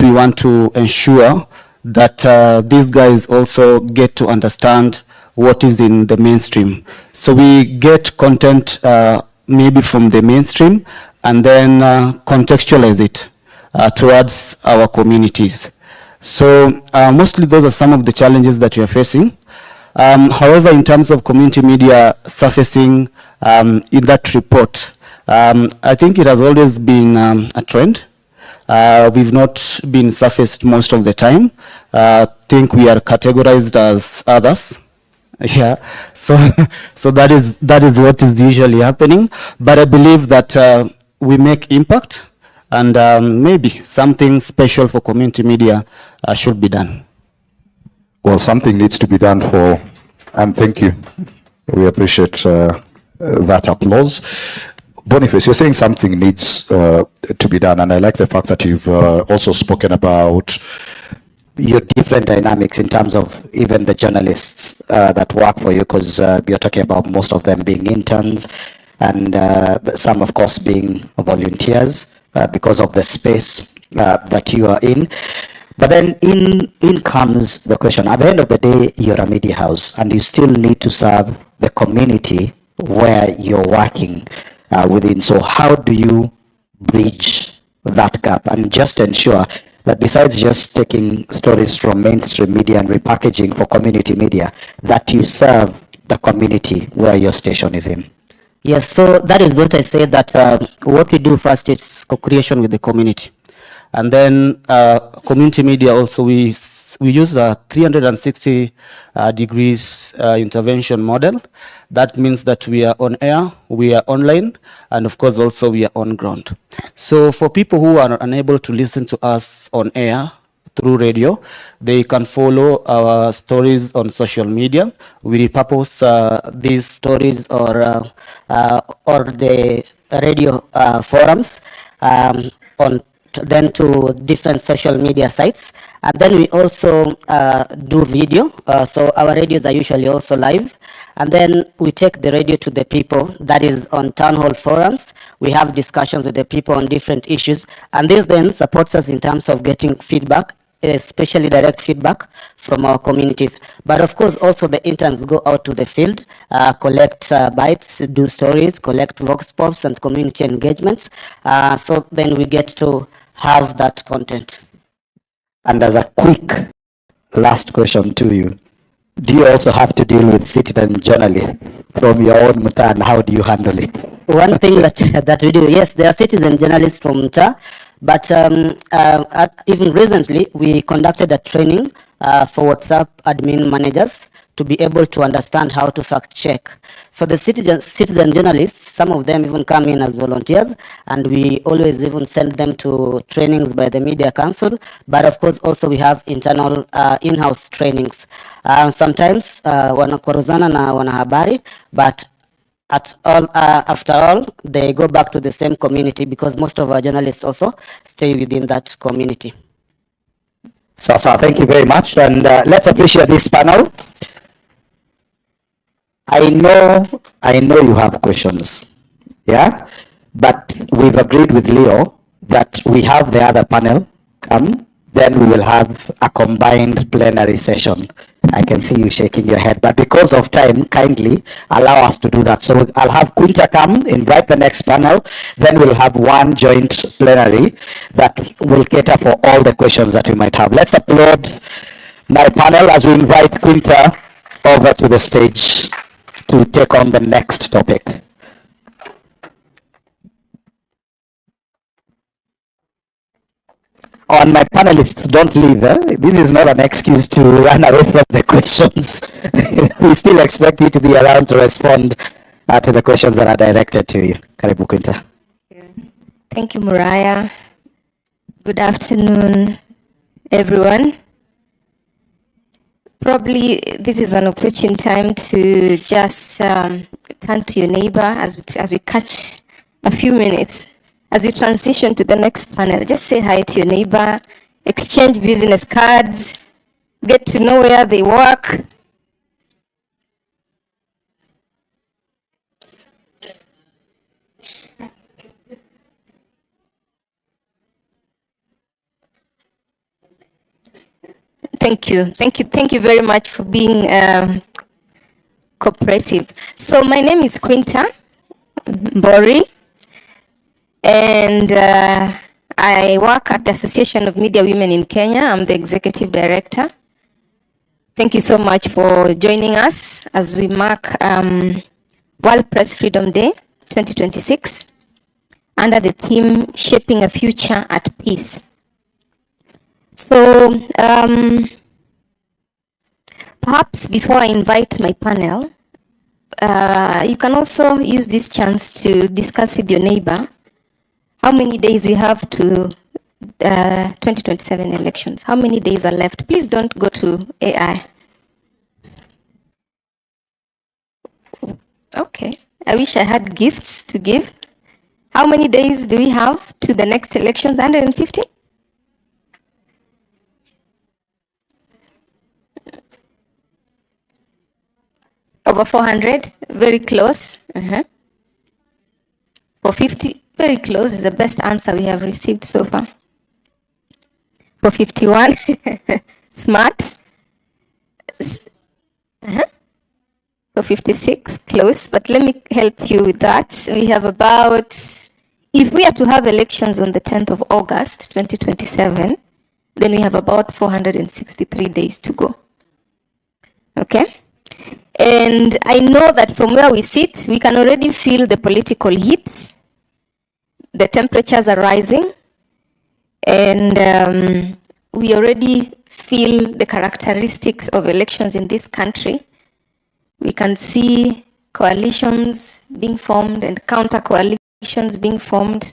we want to ensure that these guys also get to understand what is in the mainstream. So we get content maybe from the mainstream and then contextualize it towards our communities. So mostly those are some of the challenges that we are facing. However, in terms of community media surfacing in that report, I think it has always been a trend. We've not been surfaced most of the time. Think we are categorized as others. Yeah, so so that is what is usually happening. But I believe that we make impact, and maybe something special for community media should be done. Well, something needs to be done for, and thank you. We appreciate that applause. Boniface, you're saying something needs to be done, and I like the fact that you've also spoken about your different dynamics in terms of even the journalists that work for you, because you're talking about most of them being interns and some, of course, being volunteers because of the space that you are in. But then in comes the question, at the end of the day, you're a media house and you still need to serve the community where you're working within. So how do you bridge that gap and just ensure that besides just taking stories from mainstream media and repackaging for community media, that you serve the community where your station is in? Yes, so that is what I said, that what we do first is co-creation with the community. And then community media also, we use a 360 degrees intervention model. That means that we are on air, we are online, and of course also we are on ground. So for people who are unable to listen to us on air through radio, they can follow our stories on social media. We repurpose these stories or the radio forums then to different social media sites. And then we also do video. So our radios are usually also live. And then we take the radio to the people, that is on town hall forums. We have discussions with the people on different issues. And this then supports us in terms of getting feedback, especially direct feedback from our communities. But of course, also the interns go out to the field, collect bites, do stories, collect vox pops and community engagements. So then we get to have that content. And as a quick last question to you, do you also have to deal with citizen journalists from your own Muta, and how do you handle it? One thing that we do, yes, there are citizen journalists from Muta, but even recently we conducted a training for WhatsApp admin managers to be able to understand how to fact check. So the citizen journalists, some of them even come in as volunteers, and we always even send them to trainings by the Media Council. But of course, also we have internal in-house trainings. Sometimes wanakorozana na wanahabari, but after all, they go back to the same community because most of our journalists also stay within that community. Sasa, thank you very much, and let's appreciate this panel. I know you have questions, yeah? But we've agreed with Leo that we have the other panel come, then we will have a combined plenary session. I can see you shaking your head, but because of time, kindly allow us to do that. So I'll have Quinta come, invite the next panel, then we'll have one joint plenary that will cater for all the questions that we might have. Let's applaud my panel as we invite Quinta over to the stage to take on the next topic. On my panelists, don't leave. This is not an excuse to run away from the questions. We still expect you to be around to respond to the questions that are directed to you. Karibu Quinta. Thank you, Mariah. Good afternoon, everyone. Probably this is an opportune time to just turn to your neighbor as we catch a few minutes. As we transition to the next panel, just say hi to your neighbor, exchange business cards, get to know where they work. Thank you very much for being cooperative. So my name is Quinta Mbori, and I work at the Association of Media Women in Kenya. I'm the executive director. Thank you so much for joining us as we mark World Press Freedom Day 2026 under the theme Shaping a Future at Peace. So perhaps before I invite my panel, you can also use this chance to discuss with your neighbor how many days we have to 2027 elections. How many days are left? Please don't go to AI. Okay. I wish I had gifts to give. How many days do we have to the next elections? 150? Over 400? Very close. For 50, very close is the best answer we have received so far. For 51, smart. For 56, close, but let me help you with that. We have about, if we are to have elections on the 10th of August, 2027, then we have about 463 days to go. Okay? And I know that from where we sit, we can already feel the political heat. The temperatures are rising. And we already feel the characteristics of elections in this country. We can see coalitions being formed and counter coalitions being formed.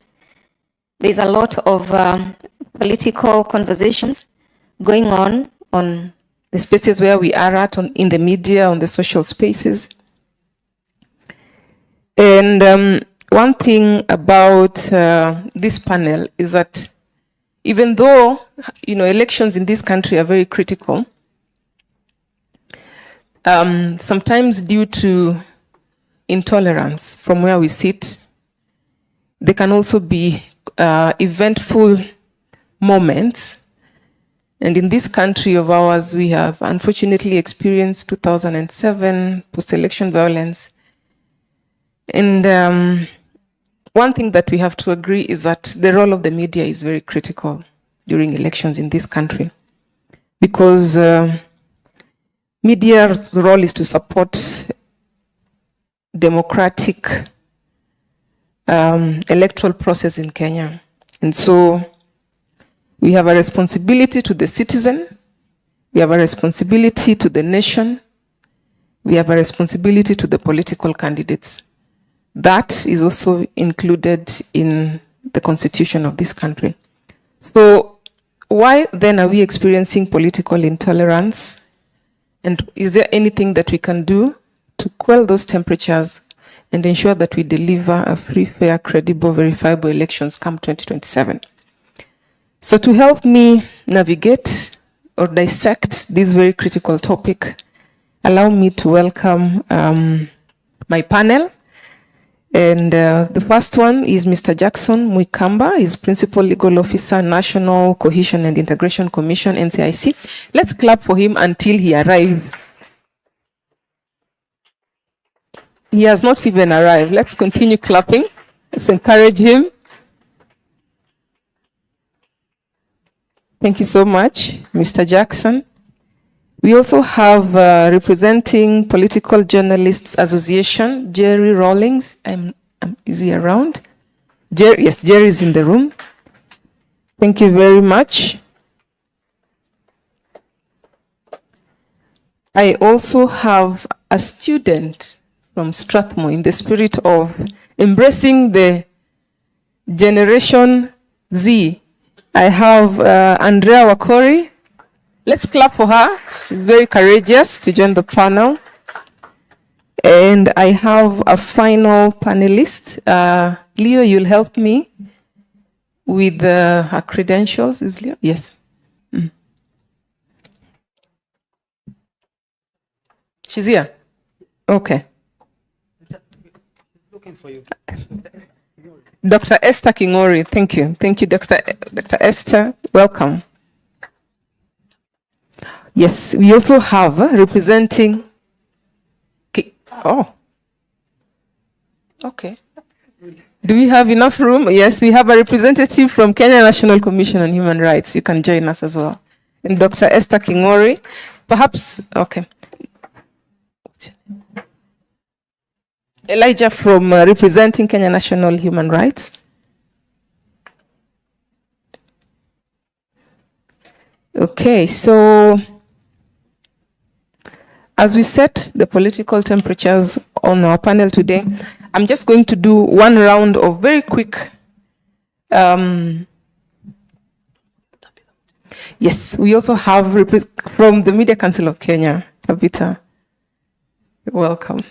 There's a lot of political conversations going on the spaces where we are at, in the media, on the social spaces. And one thing about this panel is that even though, elections in this country are very critical, sometimes due to intolerance from where we sit, there can also be eventful moments. And in this country of ours, we have unfortunately experienced 2007 post-election violence. And one thing that we have to agree is that the role of the media is very critical during elections in this country, because media's role is to support democratic electoral process in Kenya. And so we have a responsibility to the citizen, we have a responsibility to the nation, we have a responsibility to the political candidates. That is also included in the constitution of this country. So why then are we experiencing political intolerance? And is there anything that we can do to quell those temperatures and ensure that we deliver a free, fair, credible, verifiable elections come 2027? So to help me navigate or dissect this very critical topic, allow me to welcome my panel. And the first one is Mr. Jackson Mwikamba. He's Principal Legal Officer, National Cohesion and Integration Commission, NCIC. Let's clap for him until he arrives. He has not even arrived. Let's continue clapping. Let's encourage him. Thank you so much, Mr. Jackson. We also have representing Political Journalists Association, Jerry Rawlings. Is he around? Yes, Jerry is in the room. Thank you very much. I also have a student from Strathmore in the spirit of embracing the Generation Z. I have Andrea Wakori. Let's clap for her. She's very courageous to join the panel. And I have a final panelist. Leo, you'll help me with her credentials. Is Leo? Yes. She's here? Okay. Looking for you. Dr. Esther Kingori, thank you. Thank you, Dr. Esther. Welcome. Yes, we also have representing. Oh, okay. Do we have enough room? Yes, we have a representative from Kenya National Commission on Human Rights. You can join us as well. And Dr. Esther Kingori. Perhaps, okay. Elijah from representing Kenya National Human Rights. Okay, so as we set the political temperatures on our panel today, I'm just going to do one round of very quick. Yes, we also have from the Media Council of Kenya, Tabitha. Welcome.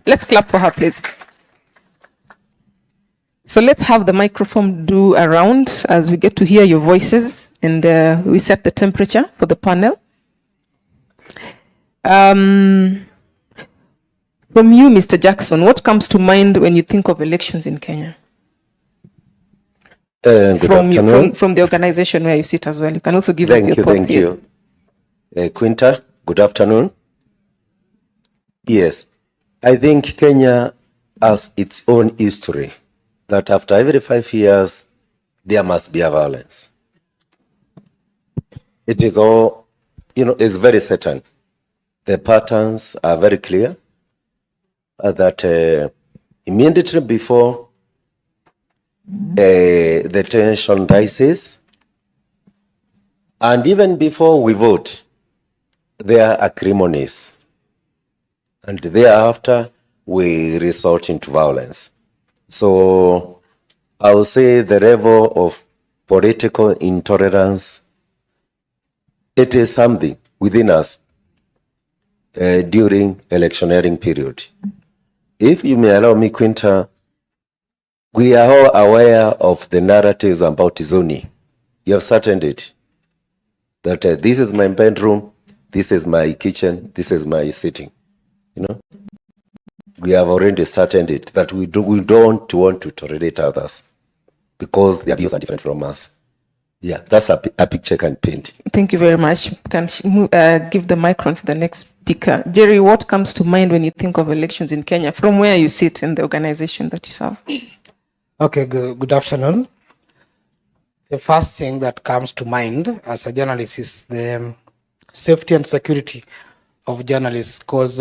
Let's clap for her, please. So let's have the microphone do a round as we get to hear your voices, and we set the temperature for the panel. From you, Mr. Jackson, what comes to mind when you think of elections in Kenya? Good afternoon. From the organization where you sit as well. You can also give us your thoughts. Thank you. Quinta, good afternoon. Yes, I think Kenya has its own history, that after every 5 years, there must be a violence. It is all, it's very certain. The patterns are very clear that immediately before the tension rises, and even before we vote, there are acrimonies. And thereafter, we resort into violence. So I would say the level of political intolerance, it is something within us during electioneering period. If you may allow me, Quinta, we are all aware of the narratives about zoning. You have certained it, that this is my bedroom, this is my kitchen, this is my sitting. We have already started it, that we don't want to tolerate others because their views are different from us. Yeah, that's a picture I can paint. Thank you very much. Can give the microphone to the next speaker. Jerry, what comes to mind when you think of elections in Kenya from where you sit in the organization that you serve? Okay, good afternoon. The first thing that comes to mind as a journalist is the safety and security of journalists, because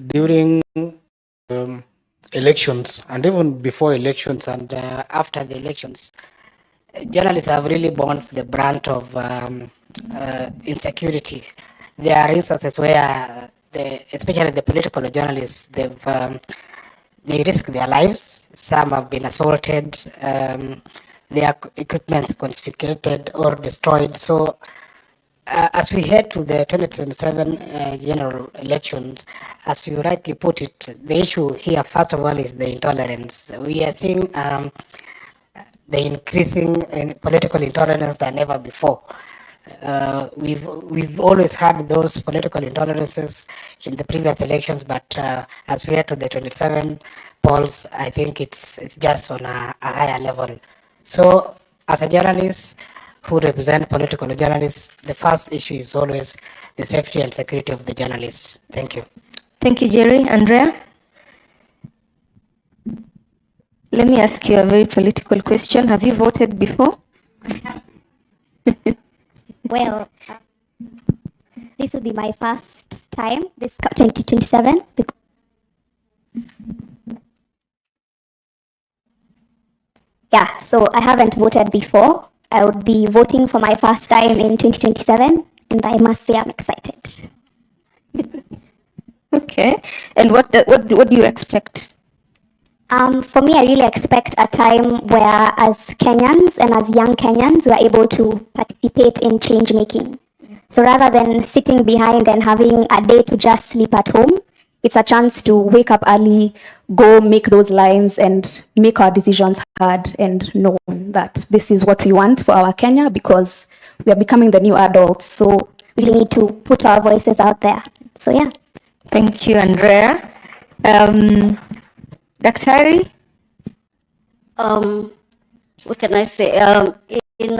during elections and even before elections and after the elections, journalists have really borne the brunt of insecurity. There are instances where, especially the political journalists, they risk their lives. Some have been assaulted, their equipment confiscated or destroyed. So as we head to the 2027 general elections, as you rightly put it, the issue here, first of all, is the intolerance. We are seeing the increasing in political intolerance than ever before. We've always had those political intolerances in the previous elections, but as we head to the 27 polls, I think it's just on a higher level. So, as a journalist who represent political journalists, the first issue is always the safety and security of the journalists. Thank you. Thank you, Jerry. Andrea? Let me ask you a very political question. Have you voted before? Well, this will be my first time, this 2027. Yeah, so I haven't voted before. I would be voting for my first time in 2027, and I must say I'm excited. Okay. And what do you expect? For me, I really expect a time where, as Kenyans and as young Kenyans, we're able to participate in change making. So rather than sitting behind and having a day to just sleep at home, it's a chance to wake up early, go make those lines and make our decisions heard and know that this is what we want for our Kenya, because we are becoming the new adults. So we really need to put our voices out there. So yeah. Thank you, Andrea. Daktari? What can I say? In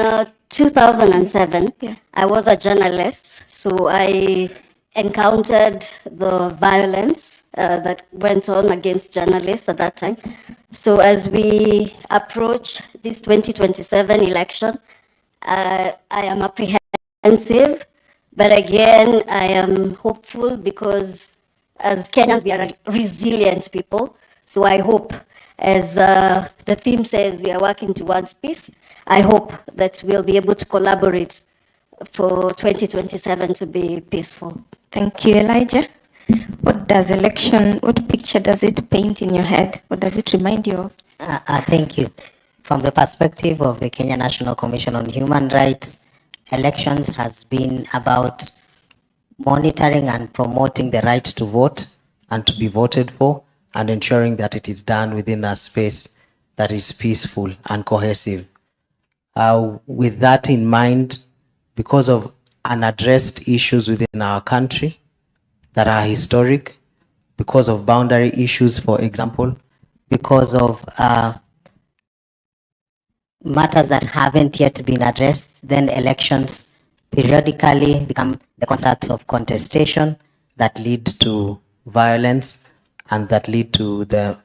2007, Yeah. I was a journalist, so I encountered the violence that went on against journalists at that time. So as we approach this 2027 election, I am apprehensive, but again, I am hopeful because as Kenyans, we are a resilient people. So I hope, as the theme says, we are working towards peace. I hope that we'll be able to collaborate for 2027 to be peaceful. Thank you, Elijah. What picture does it paint in your head? What does it remind you of? Thank you. From the perspective of the Kenya National Commission on Human Rights, elections has been about monitoring and promoting the right to vote and to be voted for, and ensuring that it is done within a space that is peaceful and cohesive. With that in mind, because of unaddressed issues within our country that are historic, because of boundary issues, for example, because of matters that haven't yet been addressed, then elections periodically become the concerts of contestation that lead to violence and that lead to the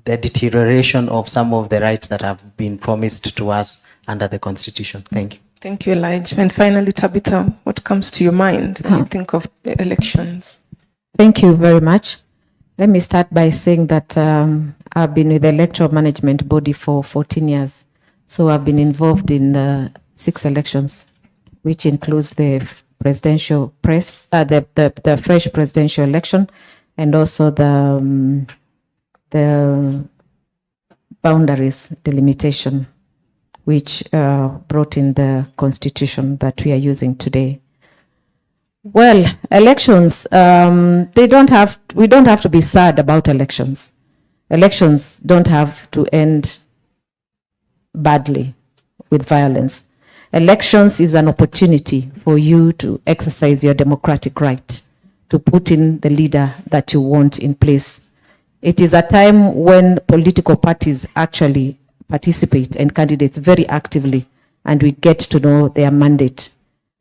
deterioration of some of the rights that have been promised to us under the Constitution. Thank you. Thank you, Elijah. And finally, Tabitha, what comes to your mind when you think of elections? Thank you very much. Let me start by saying that I've been with the Electoral Management Body for 14 years. So I've been involved in 6 elections, which includes the presidential the fresh presidential election, and also the boundaries delimitation, which brought in the constitution that we are using today. Well, elections, we don't have to be sad about elections. Elections don't have to end badly with violence. Elections is an opportunity for you to exercise your democratic right to put in the leader that you want in place. It is a time when political parties actually participate and candidates very actively, and we get to know their mandate.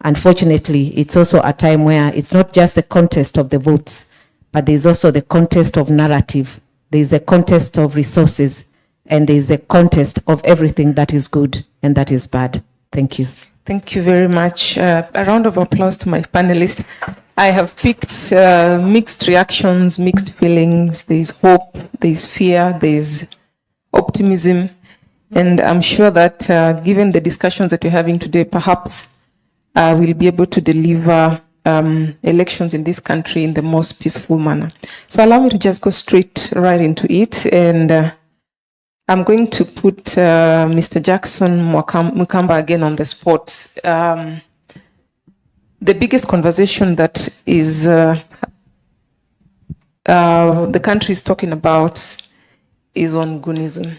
Unfortunately, it's also a time where it's not just a contest of the votes, but there's also the contest of narrative. There's a contest of resources, and there's a contest of everything that is good and that is bad. Thank you. Thank you very much. A round of applause to my panelists. I have picked mixed reactions, mixed feelings. There's hope, there's fear, there's optimism. And I'm sure that given the discussions that we're having today, perhaps we'll be able to deliver elections in this country in the most peaceful manner. So allow me to just go straight right into it. And I'm going to put Mr. Jackson Mukamba again on the spot. The biggest conversation that is the country is talking about is on Gunism.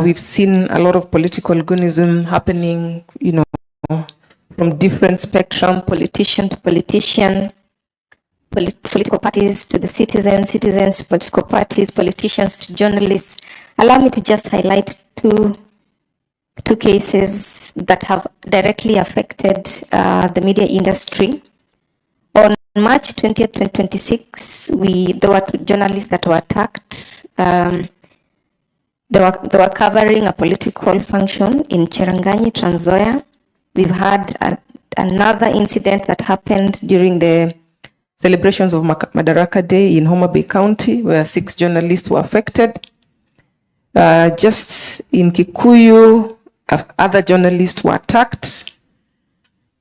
We've seen a lot of political Gunism happening, from different spectrum, Politician to politician, political parties to the citizens, citizens to political parties, politicians to journalists. Allow me to just highlight two cases that have directly affected the media industry. On March 20th, 2026, there were 2 journalists that were attacked. They were covering a political function in Cherangani, Trans Nzoia. We've had another incident that happened during the celebrations of Madaraka Day in Homa Bay County, where 6 journalists were affected. Just in Kikuyu, other journalists were attacked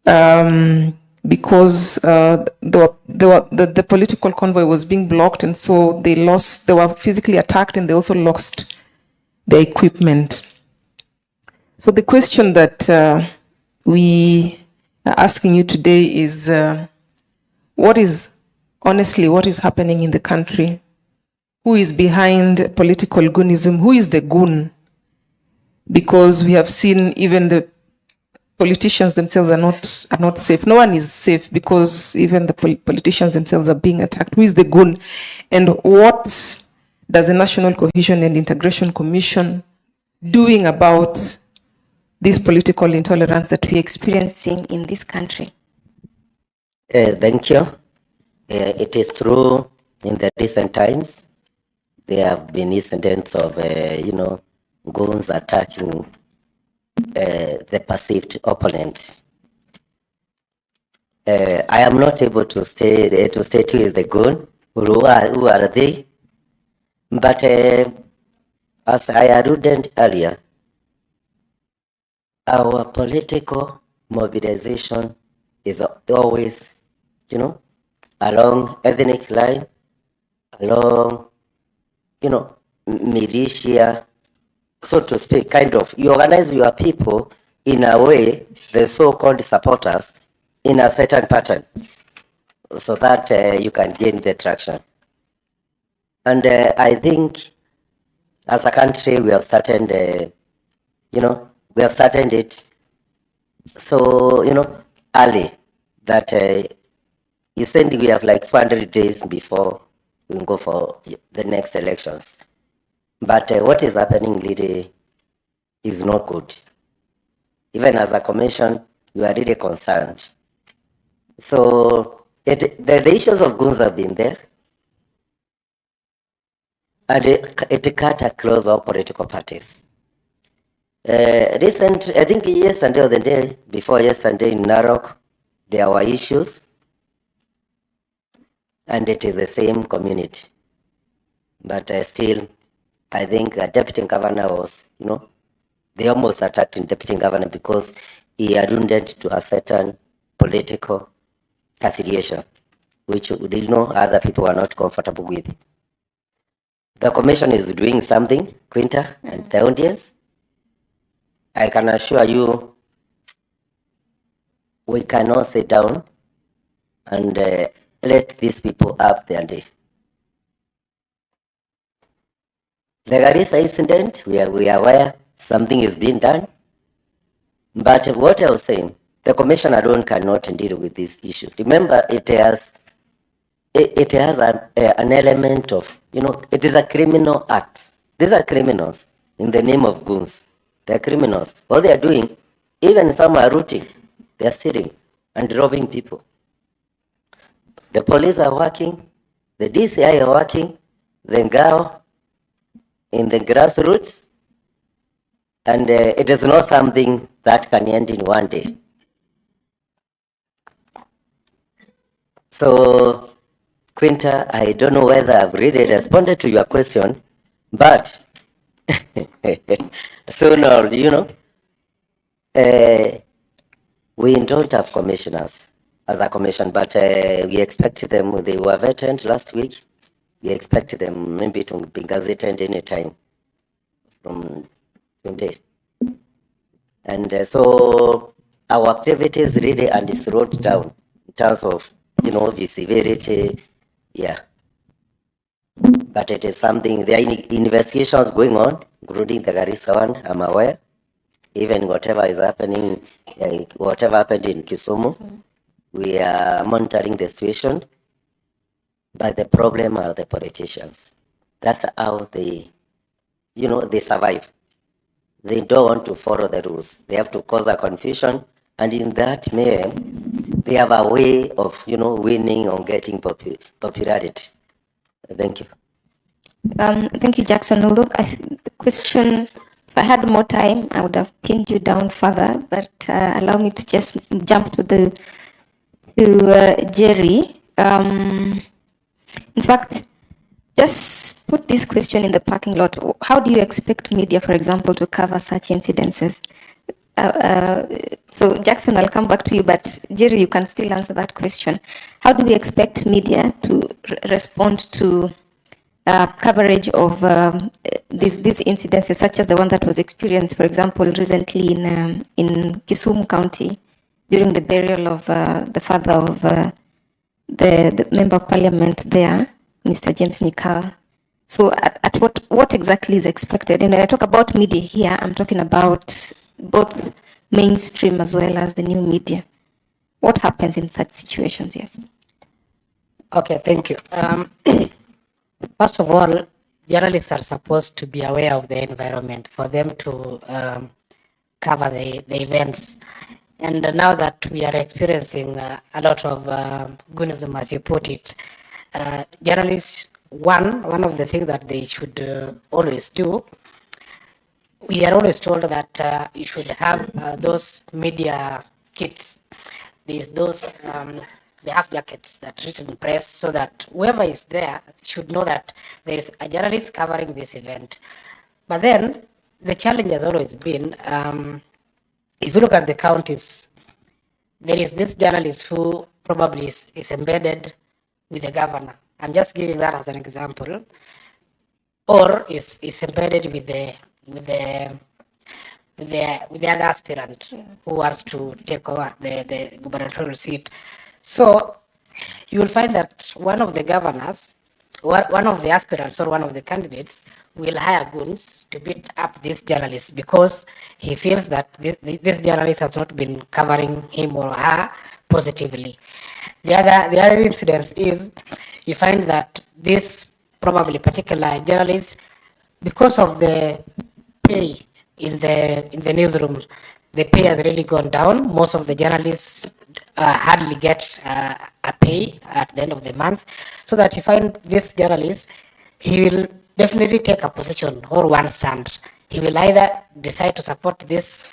because the political convoy was being blocked, and so they were physically attacked, and they also lost their equipment. So the question that we are asking you today is, what is happening in the country? Who is behind political goonism? Who is the goon? Because we have seen even the politicians themselves are not safe. No one is safe because even the politicians themselves are being attacked. Who is the goon? And what does the National Cohesion and Integration Commission doing about this political intolerance that we're experiencing in this country? Thank you. It is true in the recent times, there have been incidents of, goons attacking the perceived opponent. I am not able to state who is the goon, who are they, but as I alluded earlier, our political mobilization is always, along ethnic line, along, militia, so to speak, kind of. You organize your people in a way, the so-called supporters, in a certain pattern, so that you can gain the traction. And I think as a country, we have started, we have started it so, early that you said we have like 400 days before we go for the next elections. But what is happening really is not good. Even as a commission, we are really concerned. So the issues of goons have been there. And it cut across all political parties. I think yesterday or the day before yesterday in Narok, there were issues, and it is the same community. But still, I think a deputy governor was, they almost attacked the deputy governor because he alluded to a certain political affiliation, which other people were not comfortable with. The commission is doing something, Quinta and the audience. I can assure you, we cannot sit down and let these people up their day. The Garissa incident, we are aware something is being done. But what I was saying, the commission alone cannot deal with this issue. Remember, it has an element of, it is a criminal act. These are criminals in the name of goons. They're criminals. What they are doing, even some are looting, they are stealing and robbing people. The police are working, the DCI are working, the Ngao in the grassroots, and it is not something that can end in one day. So, Quinta, I don't know whether I've really responded to your question, but sooner, we don't have commissioners as a commission, but we expect them, they were vetted last week. We expect them maybe to be gazetted anytime from today. And so our activities really and is slowed down in terms of, visibility, yeah. But it is something, there are investigations going on, including the Garissa one, I'm aware. Even whatever is happening, whatever happened in Kisumu, we are monitoring the situation. But the problem are the politicians. That's how they, they survive. They don't want to follow the rules. They have to cause a confusion. And in that mayhem, they have a way of, winning or getting popularity. Thank you. Thank you, Jackson. Look, the question, if I had more time, I would have pinned you down further, but allow me to just jump to Jerry. In fact, just put this question in the parking lot. How do you expect media, for example, to cover such incidences? So Jackson, I'll come back to you, but Jerry, you can still answer that question. How do we expect media to respond to coverage of these incidences, such as the one that was experienced, for example, recently in Kisumu County during the burial of the father of the member of parliament there, Mr. James Nyikal. So at what exactly is expected? And when I talk about media here, I'm talking about both mainstream as well as the new media. What happens in such situations? Yes. Okay, thank you. First of all, journalists are supposed to be aware of the environment for them to cover the events. And now that we are experiencing a lot of goonism, as you put it, journalists, one of the things that they should always do, we are always told that you should have those media kits, those they have jackets that written press, so that whoever is there should know that there is a journalist covering this event. But then the challenge has always been, if you look at the counties, there is this journalist who probably is embedded with the governor. I'm just giving that as an example, or is embedded with the other aspirant who wants to take over the gubernatorial seat. So you will find that one of the governors, or one of the aspirants, or one of the candidates will hire goons to beat up this journalist because he feels that this journalist has not been covering him or her positively. The other incident is you find that this probably particular journalist, because of the pay in the newsroom, the pay has really gone down. Most of the journalists hardly get a pay at the end of the month, so that you find this journalist, he will definitely take a position or one stand. He will either decide to support this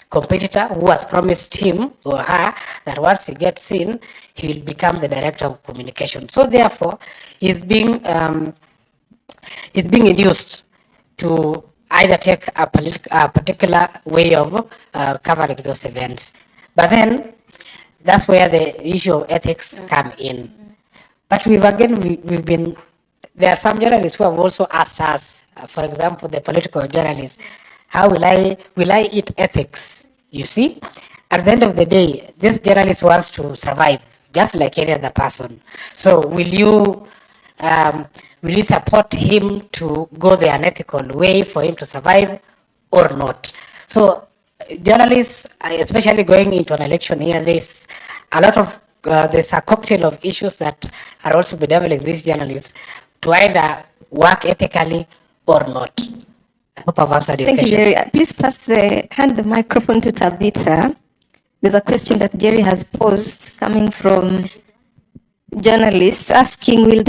competitor who has promised him or her that once he gets in, he will become the director of communication. So therefore, he's being induced to either take a particular way of covering those events. But then that's where the issue of ethics come in. But we've been, there are some journalists who have also asked us, for example, the political journalists, how will I eat ethics? You see, at the end of the day, this journalist wants to survive just like any other person. So will you support him to go the unethical way for him to survive or not? So journalists, especially going into an election year, there's a lot of there's a cocktail of issues that are also bedeviling these journalists to either work ethically or not. I hope I've answered your Thank you, question. Jerry. Please hand the microphone to Tabitha. There's a question that Jerry has posed coming from journalists asking, will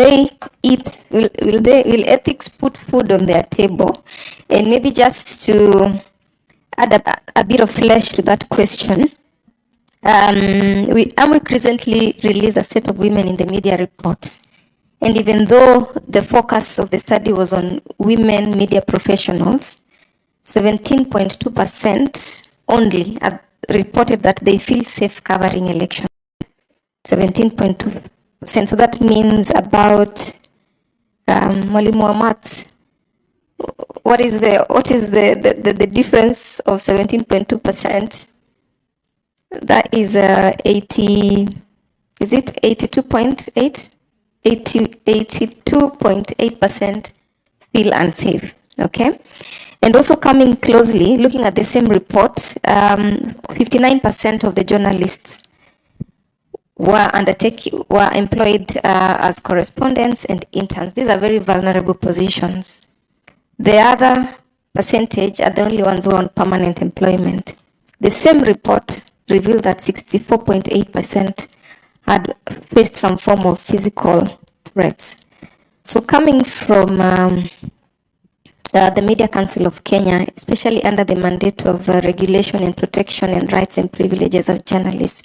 ethics put food on their table? And maybe just to add a bit of flesh to that question, AMWIC recently released a set of women in the media reports. And even though the focus of the study was on women media professionals, 17.2% only reported that they feel safe covering elections. 17.2%. So that means about Mwalimu wa maths. What is the difference of 17.2%? That is 80. Is it 82.8? 82.8% feel unsafe. Okay. And also coming closely, looking at the same report, 59% of the journalists were employed as correspondents and interns. These are very vulnerable positions. The other percentage are the only ones who are on permanent employment. The same report revealed that 64.8% had faced some form of physical threats. So coming from the Media Council of Kenya, especially under the mandate of regulation and protection and rights and privileges of journalists,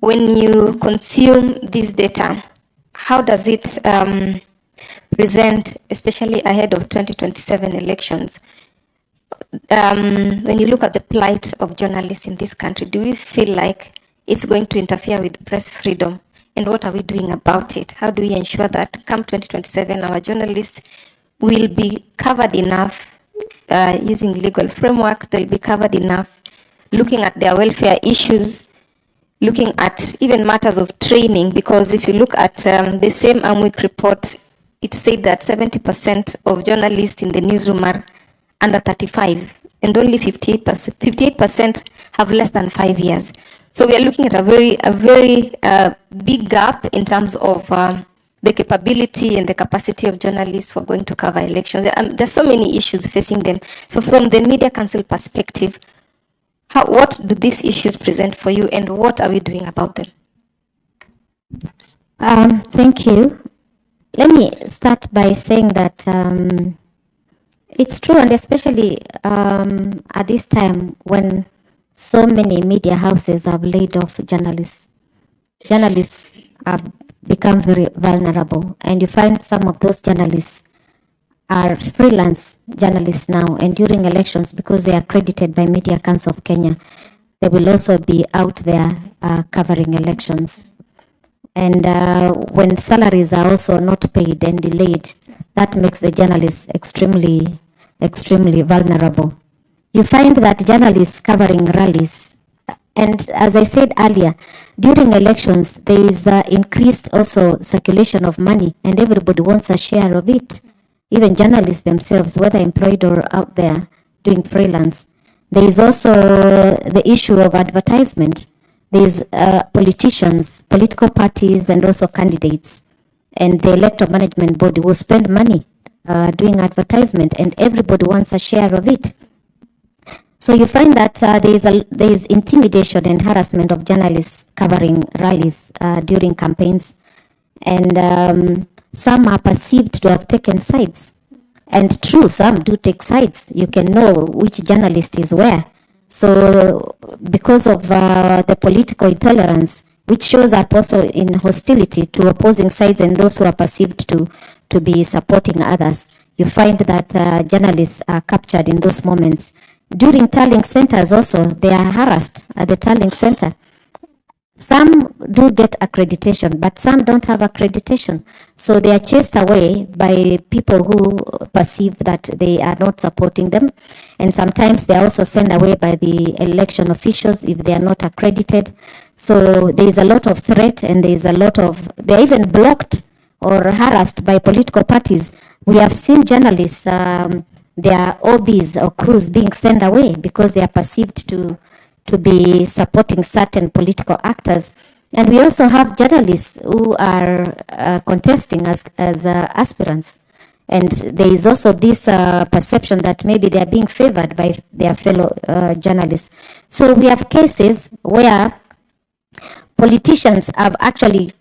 when you consume this data, how does it present, especially ahead of 2027 elections? When you look at the plight of journalists in this country, do we feel like it's going to interfere with press freedom? And what are we doing about it? How do we ensure that come 2027, our journalists will be covered enough using legal frameworks, they'll be covered enough looking at their welfare issues, looking at even matters of training, because if you look at the same AMWIC report, it said that 70% of journalists in the newsroom are under 35, and only 58% have less than 5 years. So we are looking at a very big gap in terms of the the capability and the capacity of journalists who are going to cover elections. There's so many issues facing them. So from the Media Council perspective, what do these issues present for you, and what are we doing about them? Thank you. Let me start by saying that it's true, and especially at this time when so many media houses have laid off journalists. Journalists have become very vulnerable, and you find some of those journalists are freelance journalists now, and during elections, because they are accredited by Media Council of Kenya, they will also be out there covering elections. And when salaries are also not paid and delayed, that makes the journalists extremely vulnerable. You find that journalists covering rallies, and as I said earlier, during elections, there is increased also circulation of money, and everybody wants a share of it. Even journalists themselves, whether employed or out there doing freelance. There is also the issue of advertisement. There is politicians, political parties, and also candidates. And the electoral management body will spend money doing advertisement, and everybody wants a share of it. So you find that there is intimidation and harassment of journalists covering rallies during campaigns. And some are perceived to have taken sides. And true, some do take sides. You can know which journalist is where. So because of the political intolerance, which shows up also in hostility to opposing sides and those who are perceived to be supporting others, you find that journalists are captured in those moments. During tallying centers also, they are harassed at the tallying center. Some do get accreditation, but some don't have accreditation. So they are chased away by people who perceive that they are not supporting them. And sometimes they are also sent away by the election officials if they are not accredited. So there is a lot of threat, and there is a lot of, they're even blocked or harassed by political parties. We have seen journalists, their OBs or crews being sent away because they are perceived to be supporting certain political actors. And we also have journalists who are contesting as aspirants. And there is also this perception that maybe they are being favored by their fellow journalists. So we have cases where politicians have actually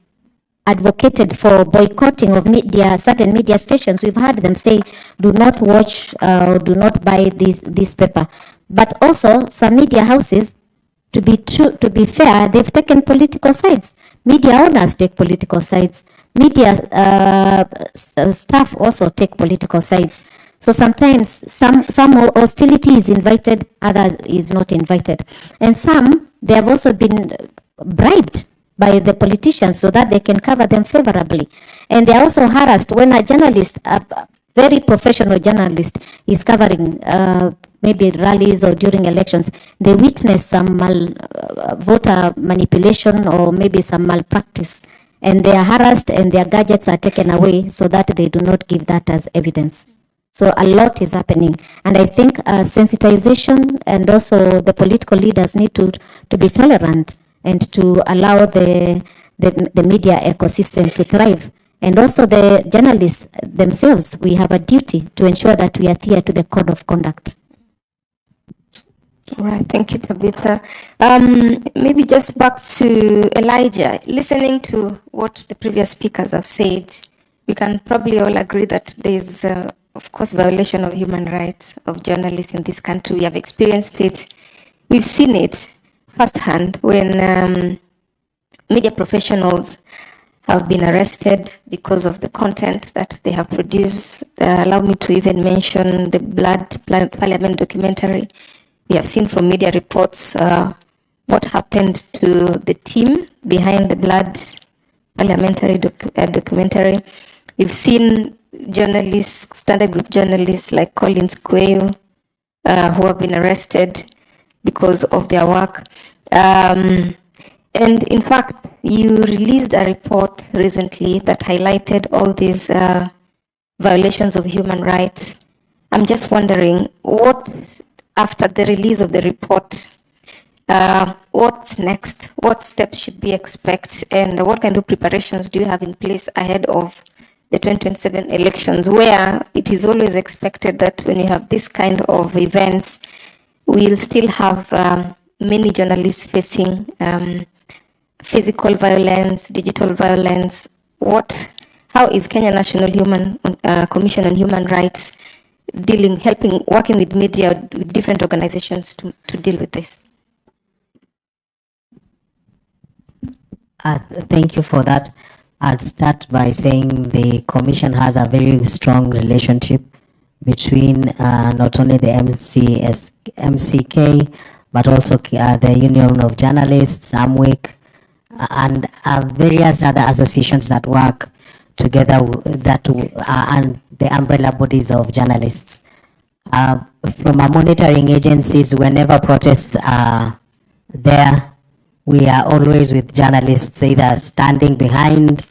advocated for boycotting of media, certain media stations. We've heard them say, do not watch or do not buy this paper. But also some media houses, to be fair, they've taken political sides. Media owners take political sides. Media staff also take political sides. So sometimes some hostility is invited, others is not invited. And some, they have also been bribed by the politicians so that they can cover them favorably. And they are also harassed when a journalist, a very professional journalist, is covering maybe rallies or during elections. They witness some voter manipulation or maybe some malpractice, and they are harassed and their gadgets are taken away so that they do not give that as evidence. So a lot is happening, and I think sensitization and also the political leaders need to be tolerant and to allow the media ecosystem to thrive. And also the journalists themselves, we have a duty to ensure that we adhere to the code of conduct. All right, thank you, Tabitha. Maybe just back to Elijah. Listening to what the previous speakers have said, we can probably all agree that there is, of course, violation of human rights of journalists in this country. We have experienced it. We've seen it firsthand when media professionals have been arrested because of the content that they have produced. Allow me to even mention the Blood Parliament documentary. We have seen from media reports what happened to the team behind the Blood Parliamentary documentary. We've seen journalists, Standard Group journalists like Collins Kweyu, who have been arrested because of their work. And in fact, you released a report recently that highlighted all these violations of human rights. I'm just wondering, what, after the release of the report, What's next? What steps should we expect? And what kind of preparations do you have in place ahead of the 2027 elections, where it is always expected that when you have this kind of events, we'll still have many journalists facing physical violence, digital violence. How is Kenya National Commission on Human Rights working with media, with different organizations to deal with this? Thank you for that. I'll start by saying the Commission has a very strong relationship between not only the MCK, but also the Union of Journalists, AMWIC, and various other associations that work together and the umbrella bodies of journalists. From our monitoring agencies, whenever protests are there, we are always with journalists either standing behind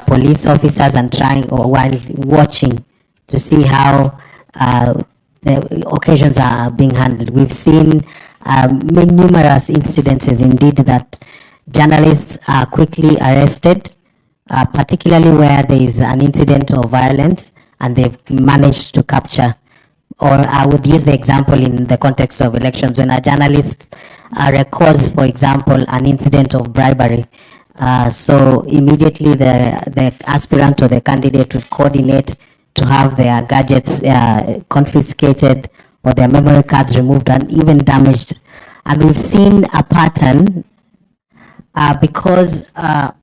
police officers and trying or while watching to see how the occasions are being handled. We've seen numerous incidences indeed that journalists are quickly arrested, particularly where there is an incident of violence and they've managed to capture. Or I would use the example in the context of elections when a journalist records, for example, an incident of bribery. So immediately the aspirant or the candidate would coordinate to have their gadgets confiscated or their memory cards removed and even damaged. And we've seen a pattern because now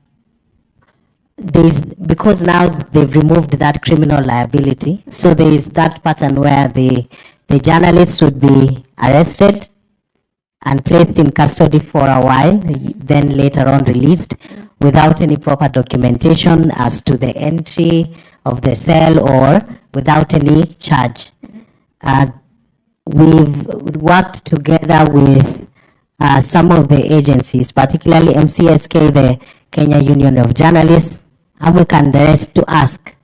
they've removed that criminal liability. So there is that pattern where the journalists would be arrested and placed in custody for a while, then later on released without any proper documentation as to the entry of the cell or without any charge. We've worked together with some of the agencies, particularly MCSK, the Kenya Union of Journalists, and we can the rest to ask,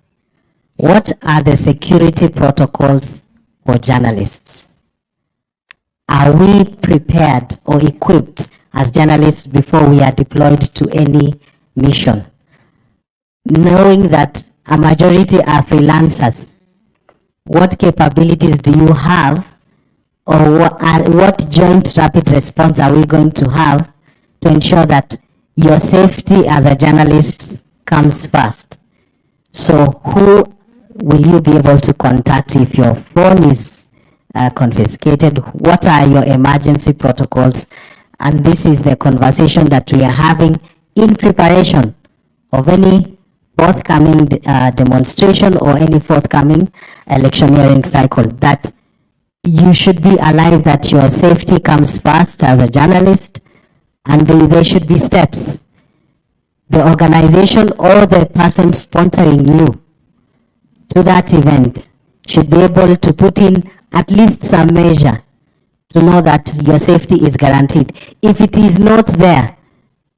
what are the security protocols for journalists? Are we prepared or equipped as journalists before we are deployed to any mission? Knowing that a majority are freelancers, what capabilities do you have, or what joint rapid response are we going to have to ensure that your safety as a journalist comes first? So who will you be able to contact if your phone is confiscated? What are your emergency protocols? And this is the conversation that we are having in preparation of any forthcoming demonstration or any forthcoming electioneering cycle, that you should be alive, that your safety comes first as a journalist, and there should be steps. The organization or the person sponsoring you to that event should be able to put in at least some measure to know that your safety is guaranteed. If it is not there,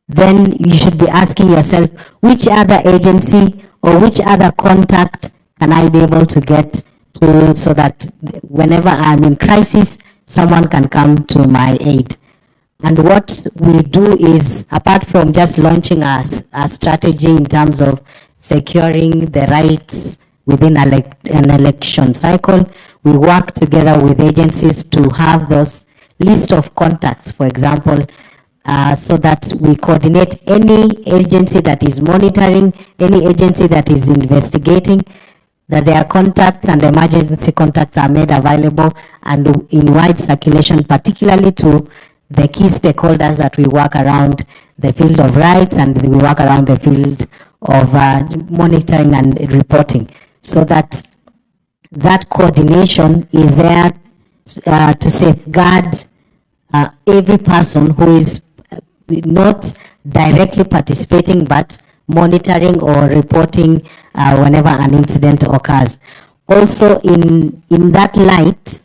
then you should be asking yourself, which other agency or which other contact can I be able to get to, so that whenever I'm in crisis, someone can come to my aid. And what we do is, apart from just launching a strategy in terms of securing the rights within an election cycle, we work together with agencies to have those list of contacts, for example, so that we coordinate any agency that is monitoring, any agency that is investigating, that their contacts and emergency contacts are made available and in wide circulation, particularly to the key stakeholders that we work around the field of rights and we work around the field of monitoring and reporting, so that that coordination is there to safeguard every person who is not directly participating but monitoring or reporting whenever an incident occurs. Also, in that light,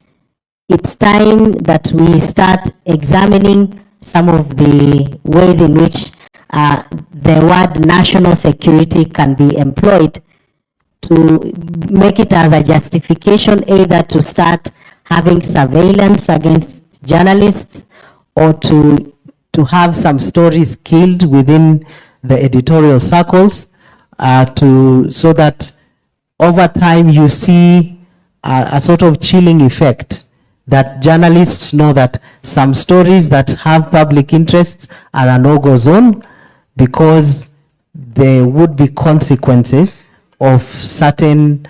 it's time that we start examining some of the ways in which the word national security can be employed to make it as a justification either to start having surveillance against journalists or to have some stories killed within the editorial circles, so that over time you see a sort of chilling effect, that journalists know that some stories that have public interests are a no-go zone because there would be consequences of certain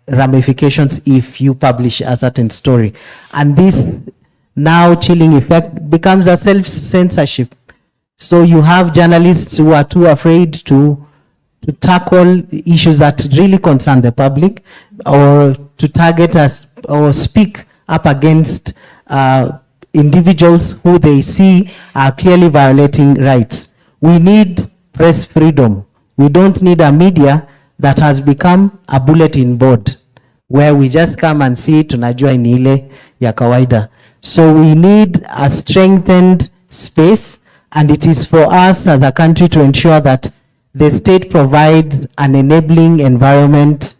ramifications if you publish a certain story. And this now chilling effect becomes a self-censorship. So you have journalists who are too afraid to tackle issues that really concern the public, or to target us or speak up against individuals who they see are clearly violating rights. We need press freedom. We don't need a media that has become a bulletin board where we just come and see tunajua ni ile ya kawaida. So we need a strengthened space, and it is for us as a country to ensure that the state provides an enabling environment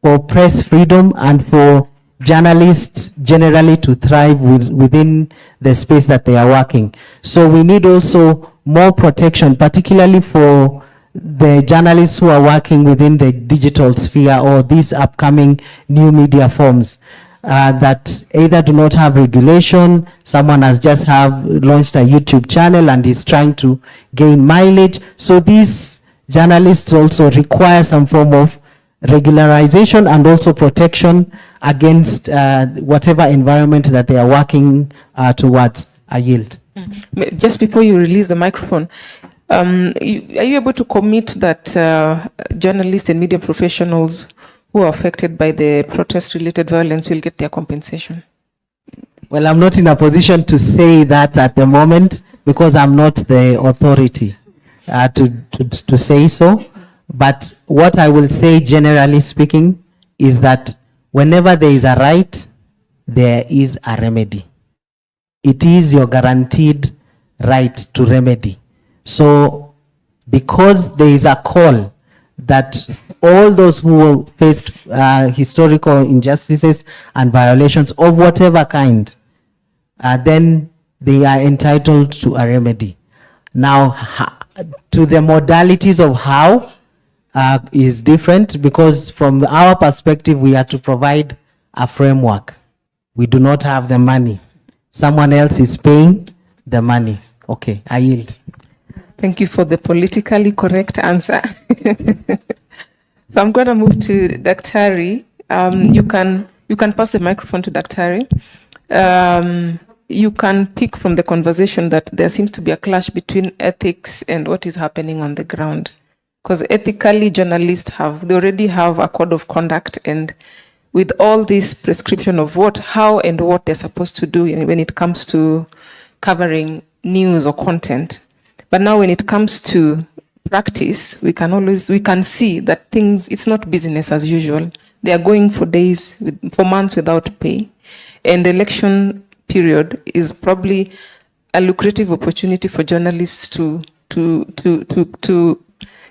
for press freedom and for journalists generally to thrive within the space that they are working. So we need also more protection, particularly for the journalists who are working within the digital sphere or these upcoming new media forms that either do not have regulation, someone has just launched a YouTube channel and is trying to gain mileage. So these journalists also require some form of regularization and also protection against whatever environment that they are working towards. I yield. Just before you release the microphone, are you able to commit that journalists and media professionals who are affected by the protest-related violence will get their compensation? Well, I'm not in a position to say that at the moment because I'm not the authority to say so. But what I will say, generally speaking, is that whenever there is a right, there is a remedy. It is your guaranteed right to remedy. So because there is a call that all those who faced historical injustices and violations of whatever kind, then they are entitled to a remedy. Now, to the modalities of how is different, because from our perspective, we are to provide a framework. We do not have the money. Someone else is paying the money. Okay, I yield. Thank you for the politically correct answer. So I'm going to move to Daktari. You can pass the microphone to Daktari. You can pick from the conversation that there seems to be a clash between ethics and what is happening on the ground. Because ethically, journalists they already have a code of conduct, and with all this prescription of how and what they're supposed to do when it comes to covering news or content. But now when it comes to practice, we can see that it's not business as usual. They are going for days, for months without pay. And the election period is probably a lucrative opportunity for journalists to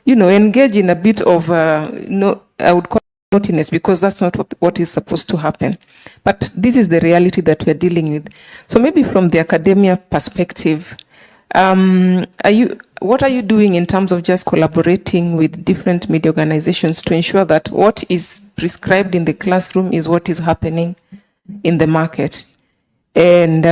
engage in a bit of, I would call it naughtiness, because that's not what is supposed to happen. But this is the reality that we're dealing with. So maybe from the academia perspective, what are you doing in terms of just collaborating with different media organizations to ensure that what is prescribed in the classroom is what is happening in the market? And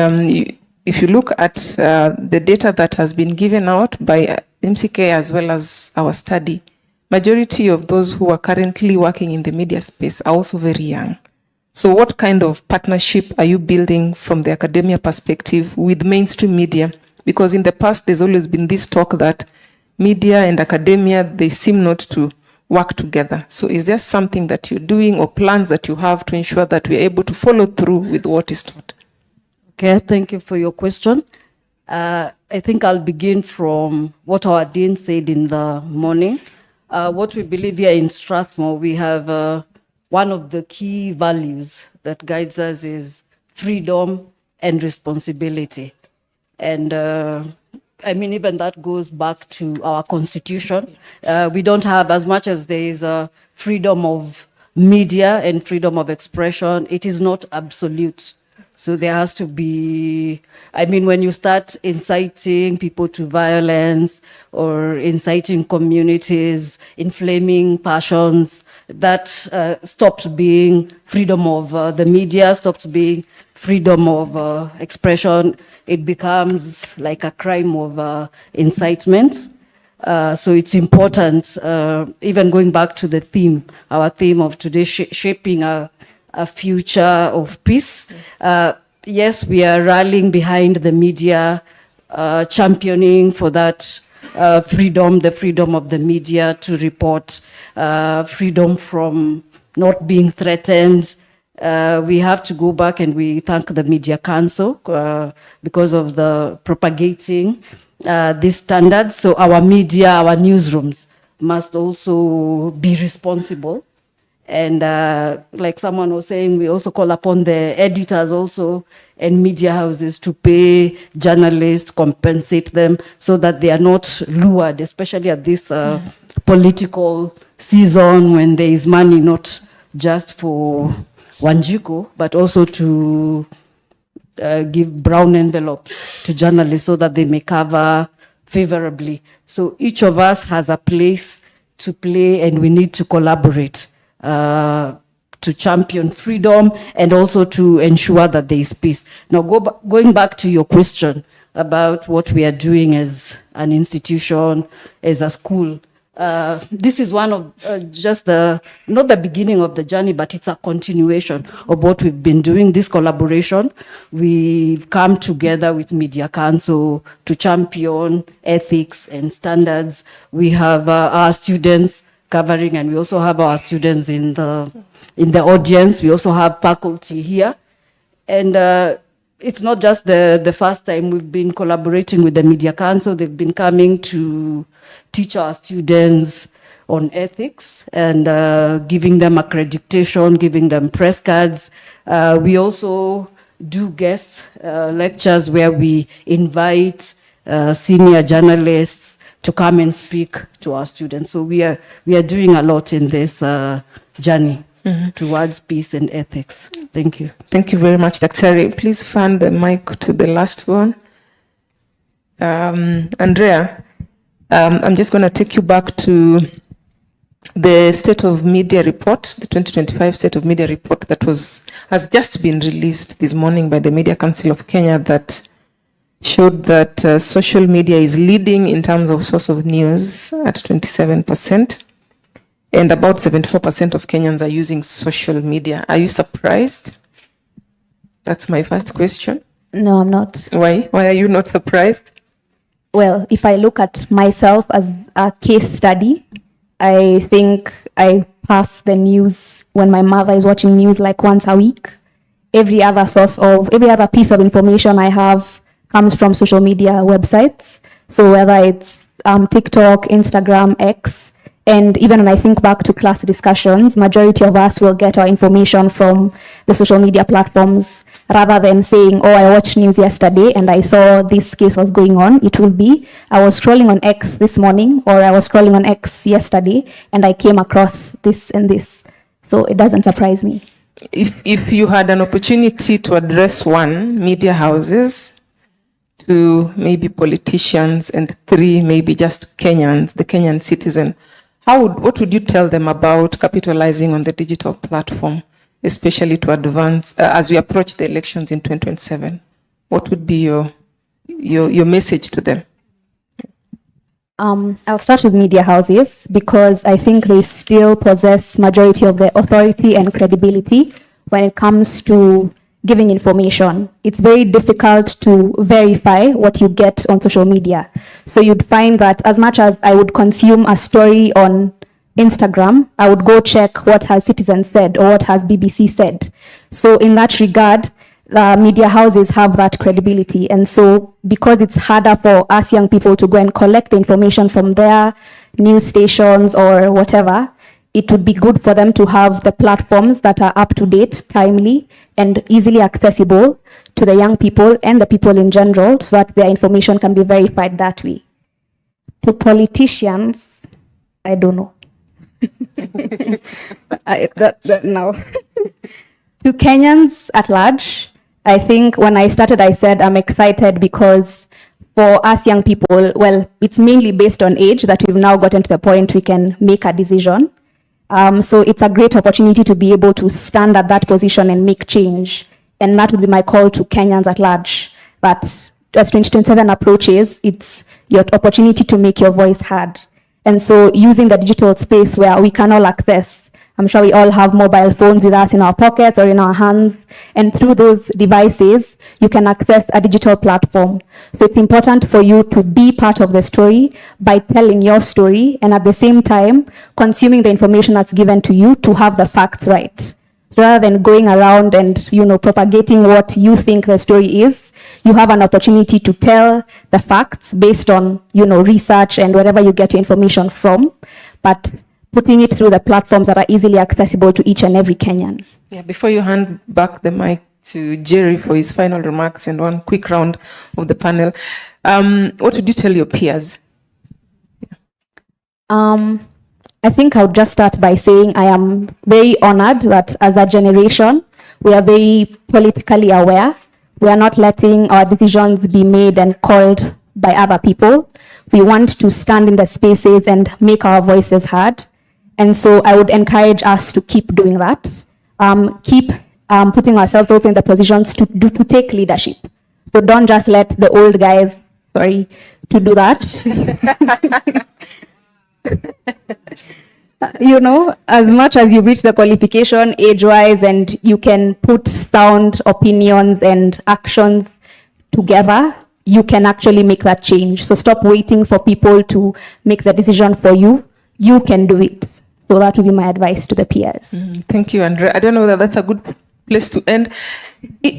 if you look at the data that has been given out by MCK as well as our study, majority of those who are currently working in the media space are also very young. So what kind of partnership are you building from the academia perspective with mainstream media? Because in the past, there's always been this talk that media and academia, they seem not to work together. So is there something that you're doing or plans that you have to ensure that we're able to follow through with what is taught? Okay, thank you for your question. I think I'll begin from what our dean said in the morning. What we believe here in Strathmore, we have one of the key values that guides us is freedom and responsibility. And even that goes back to our constitution. We don't have, as much as there is a freedom of media and freedom of expression, it is not absolute. So there has to be, I mean, when you start inciting people to violence or inciting communities, inflaming passions, that stops being freedom of the media, stops being freedom of expression. It becomes like a crime of incitement. So it's important, even going back to the theme, our theme of today, shaping a future of peace. Yes, we are rallying behind the media, championing for that freedom, the freedom of the media to report, freedom from not being threatened. We have to go back and we thank the Media Council because of the propagating these standards. So our media, our newsrooms must also be responsible. And like someone was saying, we also call upon the editors also and media houses to pay journalists, compensate them so that they are not lured, especially at this political season when there is money not just for Wanjiku, but also to give brown envelopes to journalists so that they may cover favorably. So each of us has a place to play and we need to collaborate to champion freedom and also to ensure that there is peace. Now, going back to your question about what we are doing as an institution, as a school, this is one of just not the beginning of the journey, but it's a continuation of what we've been doing, this collaboration. We've come together with Media Council to champion ethics and standards. We have our students covering, and we also have our students in the audience. We also have faculty here. And it's not just the first time we've been collaborating with the Media Council. They've been coming to teach our students on ethics and giving them accreditation, giving them press cards. We also do guest lectures where we invite senior journalists to come and speak to our students. So we are doing a lot in this journey towards peace and ethics. Thank you. Thank you very much, Daktari. Please fan the mic to the last one. Andrea, I'm just going to take you back to the State of Media Report, the 2025 State of Media Report that has just been released this morning by the Media Council of Kenya, that showed that social media is leading in terms of source of news at 27%, and about 74% of Kenyans are using social media. Are you surprised? That's my first question. No, I'm not. Why? Why are you not surprised? Well, if I look at myself as a case study, I think I pass the news when my mother is watching news like once a week. Every other piece of information I have comes from social media websites. So whether it's TikTok, Instagram, X, and even when I think back to class discussions, majority of us will get our information from the social media platforms rather than saying, oh, I watched news yesterday and I saw this case was going on. It will be, I was scrolling on X this morning, or I was scrolling on X yesterday and I came across this and this. So it doesn't surprise me. If you had an opportunity to address one, media houses, two, maybe politicians, and three, maybe just Kenyans, the Kenyan citizen, what would you tell them about capitalizing on the digital platform, especially to advance as we approach the elections in 2027? What would be your message to them? I'll start with media houses because I think they still possess majority of the authority and credibility when it comes to giving information. It's very difficult to verify what you get on social media. So you'd find that as much as I would consume a story on Instagram, I would go check what has Citizen said or what has BBC said. So in that regard, the media houses have that credibility. And so because it's harder for us young people to go and collect the information from their news stations or whatever, it would be good for them to have the platforms that are up to date, timely, and easily accessible to the young people and the people in general so that their information can be verified that way. To politicians, I don't know. No. To Kenyans at large, I think when I started, I said I'm excited because for us young people, well, it's mainly based on age that we've now gotten to the point we can make a decision. So it's a great opportunity to be able to stand at that position and make change. And that would be my call to Kenyans at large. But as 2027 approaches, it's your opportunity to make your voice heard. And so using the digital space where we can all access, I'm sure we all have mobile phones with us in our pockets or in our hands. And through those devices, you can access a digital platform. So it's important for you to be part of the story by telling your story and at the same time, consuming the information that's given to you to have the facts right. Rather than going around and, propagating what you think the story is, you have an opportunity to tell the facts based on, research and wherever you get your information from, but putting it through the platforms that are easily accessible to each and every Kenyan. Yeah, before you hand back the mic to Jerry for his final remarks and one quick round of the panel, what would you tell your peers? I think I would just start by saying I am very honored that as a generation, we are very politically aware. We are not letting our decisions be made and called by other people. We want to stand in the spaces and make our voices heard. And so I would encourage us to keep doing that. Keep putting ourselves also in the positions to take leadership. So don't just let the old guys, to do that. As much as you reach the qualification age-wise and you can put sound opinions and actions together, you can actually make that change. So stop waiting for people to make the decision for you. You can do it. So that would be my advice to the peers. Thank you, Andrea. I don't know whether that's a good place to end.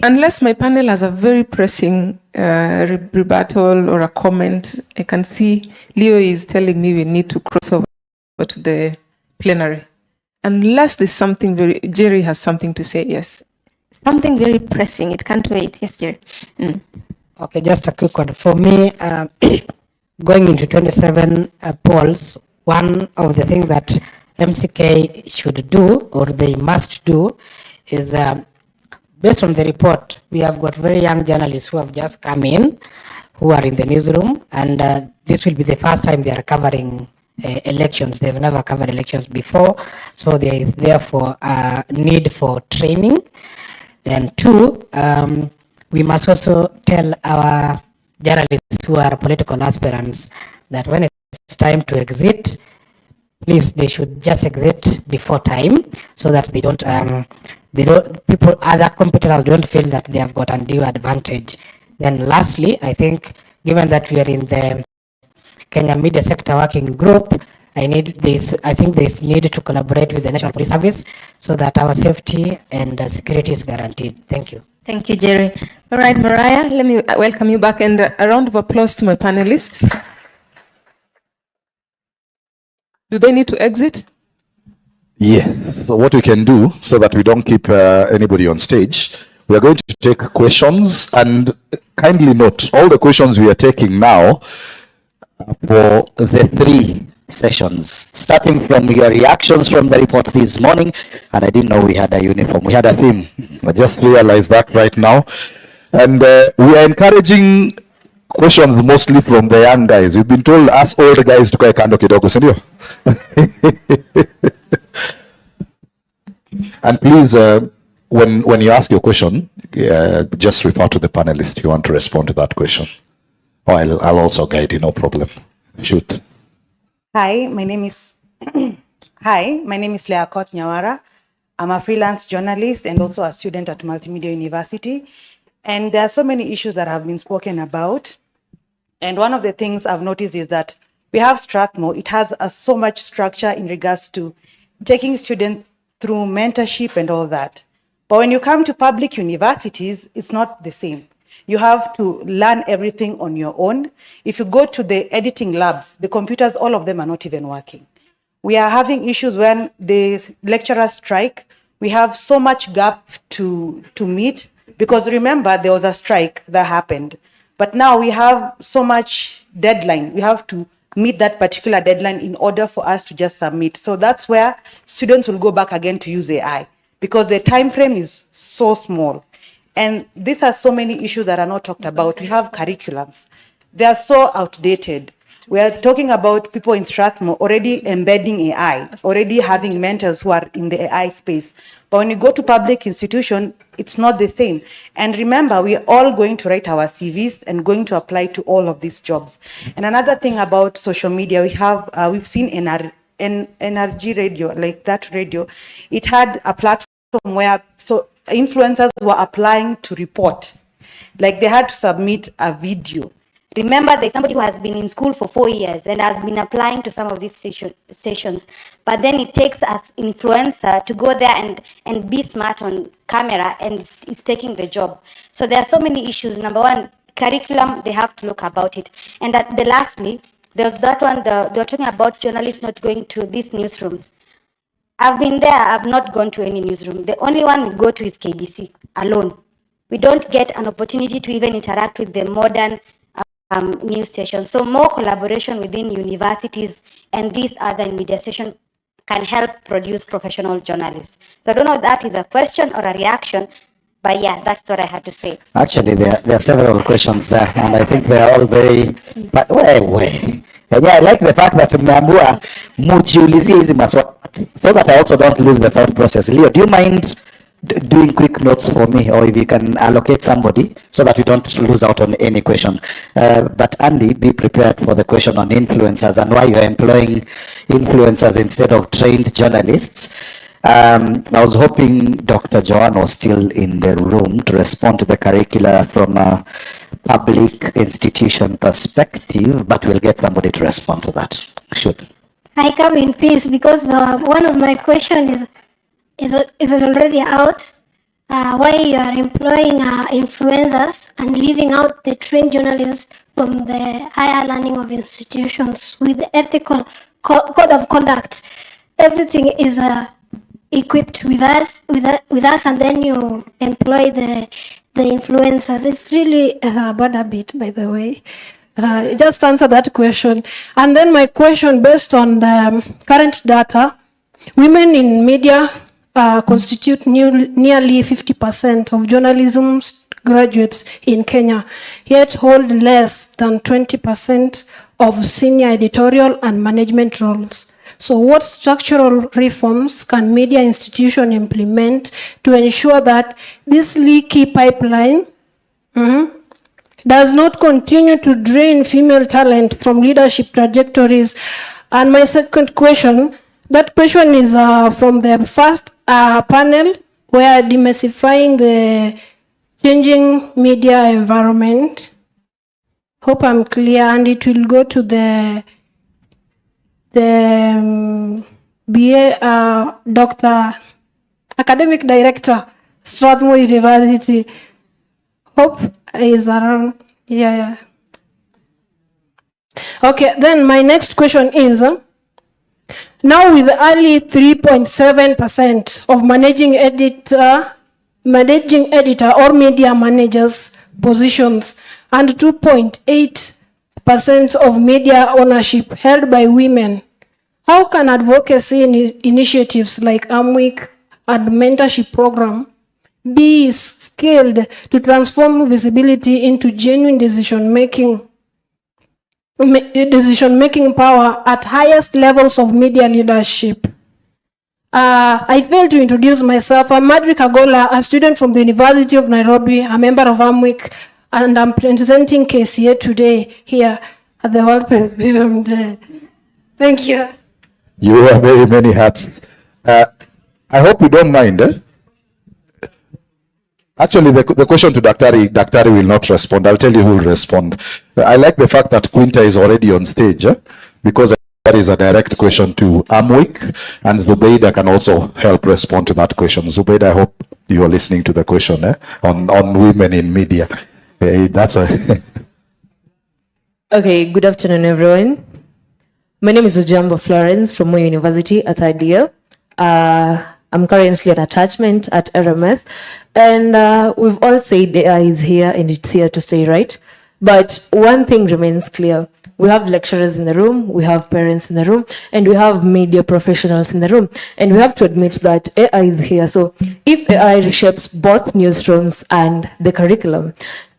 Unless my panel has a very pressing rebuttal or a comment, I can see Leo is telling me we need to cross over to the plenary. Unless there's something Jerry has something to say, yes. Something very pressing. It can't wait. Yes, Jerry. Okay, just a quick one. For me, going into 27 polls, one of the things that MCK should do or they must do is based on the report, we have got very young journalists who have just come in, who are in the newsroom, and this will be the first time they are covering elections. They've never covered elections before, so there is therefore a need for training. And two, we must also tell our journalists who are political aspirants that when it's time to exit, please, they should just exit before time so that other competitors don't feel that they have got undue advantage. Then lastly, I think given that we are in the Kenya Media Sector Working Group, I think there's need to collaborate with the National Police Service so that our safety and security is guaranteed. Thank you. Thank you, Jerry. All right, Mariah, Let me welcome you back and a round of applause to my panelists. Do they need to exit? Yes. So what we can do so that we don't keep anybody on stage, we are going to take questions, and kindly note all the questions we are taking now for the 3 sessions, starting from your reactions from the report this morning. And I didn't know we had a uniform. We had a theme. I just realized that right now. And we are encouraging questions mostly from the young guys. We've been told us old guys to kando kidogo, sindio? And please, when you ask your question, just refer to the panelist you want to respond to that question. Oh, I'll also guide you, no problem. Shoot. Hi, my name is Leah Kot Nyawara. I'm a freelance journalist and also a student at Multimedia University. And there are so many issues that have been spoken about. And one of the things I've noticed is that we have Strathmore. It has so much structure in regards to taking students through mentorship and all that. But when you come to public universities, it's not the same. You have to learn everything on your own. If you go to the editing labs, the computers, all of them are not even working. We are having issues when the lecturers strike. We have so much gap to meet, because remember, there was a strike that happened. But now we have so much deadline. We have to meet that particular deadline in order for us to just submit. So that's where students will go back again to use AI, because the time frame is so small. And these are so many issues that are not talked about. We have curriculums. They are so outdated. We are talking about people in Strathmore already embedding AI, already having mentors who are in the AI space. But when you go to public institution, it's not the same. And remember, we are all going to write our CVs and going to apply to all of these jobs. And another thing about social media, we've seen NRG radio, like that radio, it had a platform where influencers were applying to report, like they had to submit a video. Remember, there's somebody who has been in school for 4 years and has been applying to some of these stations, but then it takes us influencer to go there and be smart on camera, and it's taking the job. So there are so many issues. Number one, curriculum, they have to look about it. And lastly, there's that one, they were talking about journalists not going to these newsrooms. I've been there, I've not gone to any newsroom. The only one we go to is KBC alone. We don't get an opportunity to even interact with the modern news stations. So more collaboration within universities and these other media stations can help produce professional journalists. So I don't know if that is a question or a reaction, but yeah, that's what I had to say. Actually, there are several questions there, and I think they are all very, but way. Yeah, I like the fact that mmeamua mujiulizie hizi maswali so that I also don't lose the thought process. Leo, do you mind doing quick notes for me, or if you can allocate somebody so that we don't lose out on any question? But Andy, be prepared for the question on influencers and why you're employing influencers instead of trained journalists. I was hoping Dr. Joanne was still in the room to respond to the curricula from a public institution perspective, but we'll get somebody to respond to that. Should. I come in peace because one of my questions is already out. Why you are employing influencers and leaving out the trained journalists from the higher learning of institutions with the ethical code of conduct. Everything is equipped with us, and then you employ the influencers. It's really a bad habit, by the way. Just answer that question. And then my question, based on the current data, women in media constitute nearly 50% of journalism graduates in Kenya, yet hold less than 20% of senior editorial and management roles. So what structural reforms can media institution implement to ensure that this leaky pipeline does not continue to drain female talent from leadership trajectories? And my second question, that question is from the first panel, where demystifying the changing media environment. Hope I'm clear, and it will go to the BA Dr. Academic Director, Strathmore University. Hope is around. Yeah. Okay, then my next question is, now with only 3.7% of managing editor or media managers positions and 2.8% of media ownership held by women, how can advocacy initiatives like AMWIC and mentorship program be scaled to transform visibility into genuine decision-making power at highest levels of media leadership? I failed to introduce myself. I'm Madri Kagola, a student from the University of Nairobi, a member of AMWIC, and I'm presenting KCA today here at the World Pavilion Day. Thank you. You wear very many hats. I hope you don't mind. Actually, the question to Daktari will not respond. I'll tell you who will respond. I like the fact that Quinta is already on stage, because that is a direct question to Amwik, and Zubeida can also help respond to that question. Zubeida, I hope you are listening to the question on women in media. That's a Okay, good afternoon, everyone. My name is Ujambo Florence from Moi University at third year. I'm currently an attachment at RMS, and we've all said AI is here and it's here to stay, right? But one thing remains clear. we have lecturers in the room, we have parents in the room, and we have media professionals in the room. And we have to admit that AI is here. So if AI reshapes both newsrooms and the curriculum,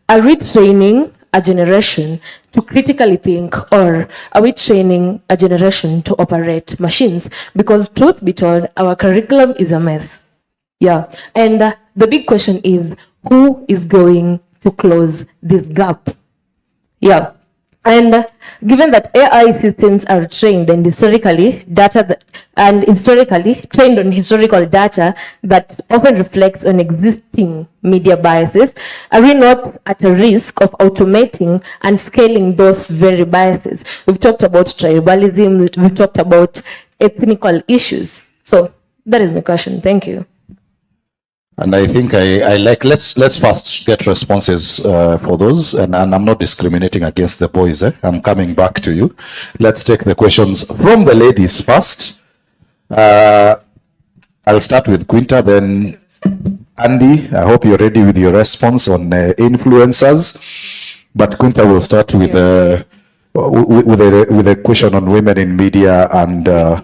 are we training a generation to critically think, or are we training a generation to operate machines? Because truth be told, our curriculum is a mess. Yeah, and the big question is, who is going to close this gap? Yeah, and given that AI systems are trained and historically trained on historical data that often reflects on existing media biases, are we not at a risk of automating and scaling those very biases? We've talked about tribalism, we've talked about ethnical issues. So that is my question. Thank you. And I think I like, let's first get responses for those, and I'm not discriminating against the boys. I'm coming back to you. Let's take the questions from the ladies first. I'll start with Quinta, then Andy. I hope you're ready with your response on influencers. But Quinta will start with with a question on women in media and the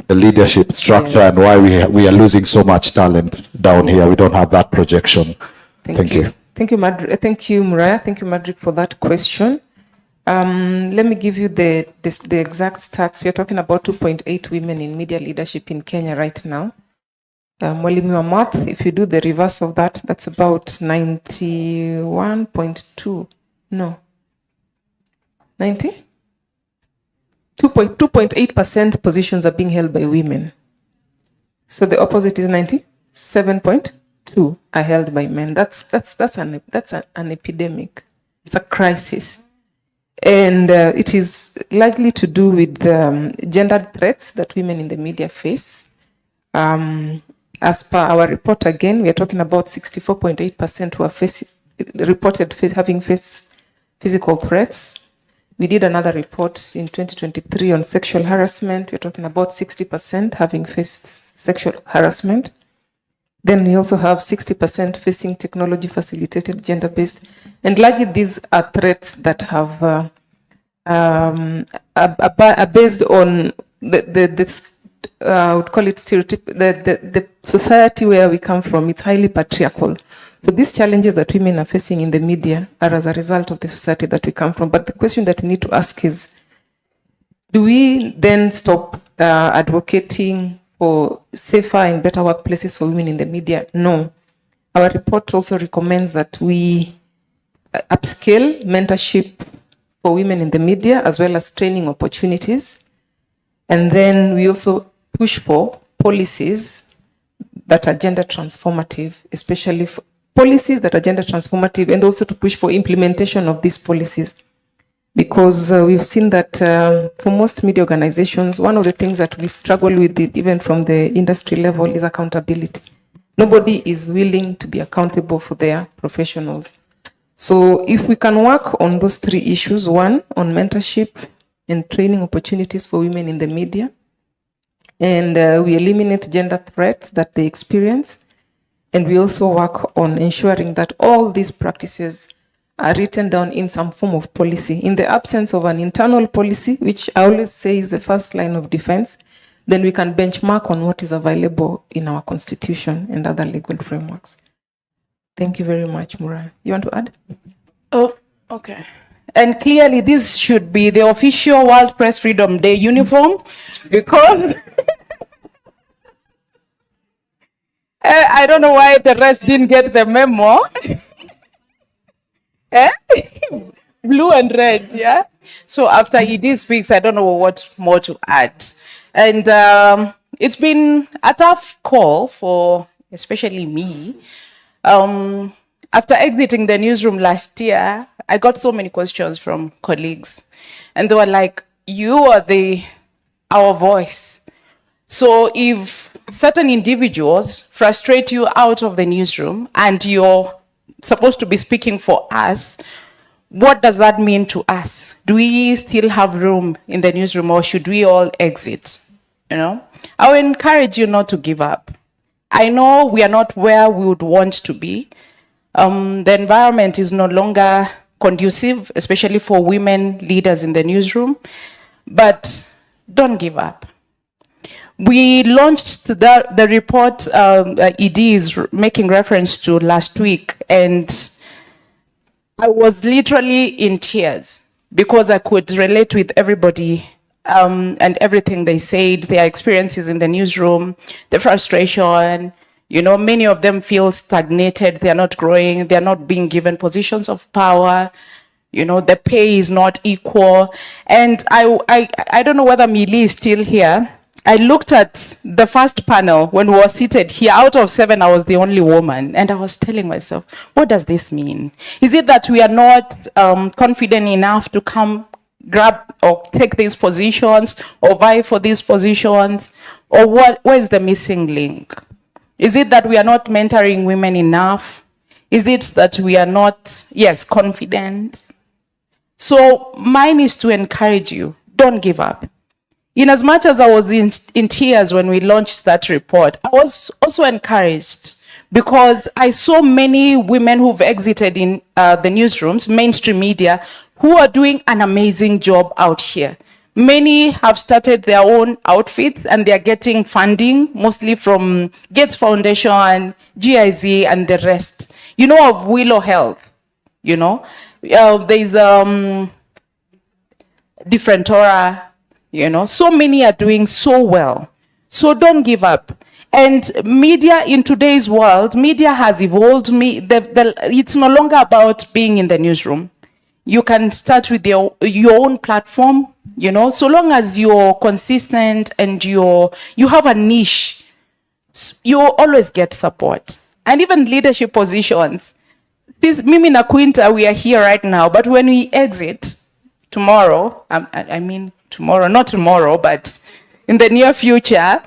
leadership structure, and why we are losing so much talent down here. We don't have that projection. Thank you. Thank you, Madrid. Thank you, Muraya. Thank you, Madrid, for that question. Let me give you the exact stats. We are talking about 2.8 women in media leadership in Kenya right now. Mwalimu wa math, if you do the reverse of that, that's about 91.2. No. 2.8% positions are being held by women. So the opposite is 97.2 are held by men. That's an epidemic. It's a crisis. And it is likely to do with gendered threats that women in the media face. As per our report, again, we are talking about 64.8% who are reported having faced physical threats. We did another report in 2023 on sexual harassment. We're talking about 60% having faced sexual harassment. Then we also have 60% facing technology-facilitated gender-based. And largely these are threats that have are based on I would call it stereotype, the society where we come from. It's highly patriarchal. So these challenges that women are facing in the media are as a result of the society that we come from. But the question that we need to ask is, do we then stop advocating for safer and better workplaces for women in the media? No. Our report also recommends that we upscale mentorship for women in the media, as well as training opportunities. And then we also push for policies that are gender transformative, especially for policies that are gender transformative, and also to push for implementation of these policies. Because we've seen that for most media organizations, one of the things that we struggle with, even from the industry level, is accountability. Nobody is willing to be accountable for their professionals. So if we can work on those three issues, one, on mentorship and training opportunities for women in the media, and we eliminate gender threats that they experience, and we also work on ensuring that all these practices are written down in some form of policy. In the absence of an internal policy, which I always say is the first line of defense, then we can benchmark on what is available in our constitution and other legal frameworks. Thank you very much, Murray. You want to add? Oh, okay. And clearly this should be the official World Press Freedom Day uniform, because I don't know why the rest didn't get the memo. Blue and red, yeah? So after ED speaks, I don't know what more to add. And it's been a tough call for especially me. After exiting the newsroom last year, I got so many questions from colleagues. And they were like, you are our voice. So if certain individuals frustrate you out of the newsroom and you're supposed to be speaking for us, what does that mean to us? Do we still have room in the newsroom, or should we all exit? You know, I would encourage you not to give up. I know we are not where we would want to be. The environment is no longer conducive, especially for women leaders in the newsroom. But don't give up. We launched the report ED is making reference to last week, and I was literally in tears because I could relate with everybody and everything they said, their experiences in the newsroom, the frustration. You know, many of them feel stagnated, they're not growing, they're not being given positions of power. You know, the pay is not equal. And I don't know whether Mili is still here. I looked at the first panel when we were seated here. Out of 7, I was the only woman. And I was telling myself, what does this mean? Is it that we are not confident enough to come grab or take these positions or vie for these positions? Or where is the missing link? Is it that we are not mentoring women enough? Is it that we are not, yes, confident? So mine is to encourage you, don't give up. In as much as I was in tears when we launched that report, I was also encouraged because I saw many women who've exited in the newsrooms, mainstream media, who are doing an amazing job out here. Many have started their own outfits and they're getting funding, mostly from Gates Foundation, GIZ, and the rest. You know of Willow Health, you know? There's different Torah, you know, so many are doing so well. So don't give up. And media in today's world, media has evolved. It's no longer about being in the newsroom. You can start with your own platform, you know, so long as you're consistent and you have a niche, you'll always get support. And even leadership positions. Mimi na Quinta, we are here right now, but when we exit tomorrow, tomorrow, not tomorrow, but in the near future,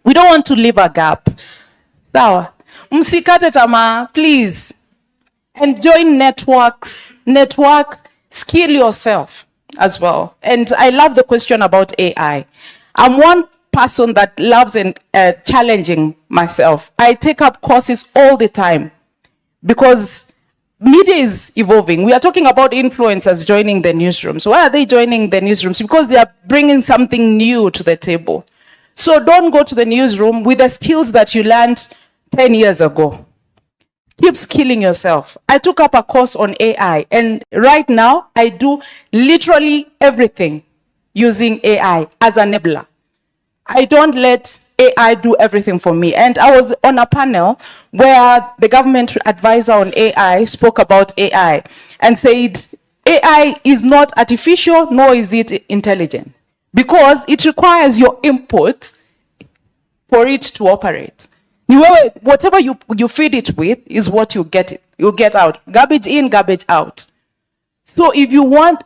we don't want to leave a gap. Sawa. Msikate tamaa, please. And join networks, skill yourself as well. And I love the question about AI. I'm one person that loves challenging myself. I take up courses all the time because media is evolving. We are talking about influencers joining the newsrooms. Why are they joining the newsrooms? Because they are bringing something new to the table. So don't go to the newsroom with the skills that you learned 10 years ago. Keep skilling yourself. I took up a course on AI, and right now I do literally everything using AI as an enabler. I don't let AI do everything for me. And I was on a panel where the government advisor on AI spoke about AI and said, AI is not artificial, nor is it intelligent, because it requires your input for it to operate. Whatever you feed it with is what you get out. Garbage in, garbage out. So if you want,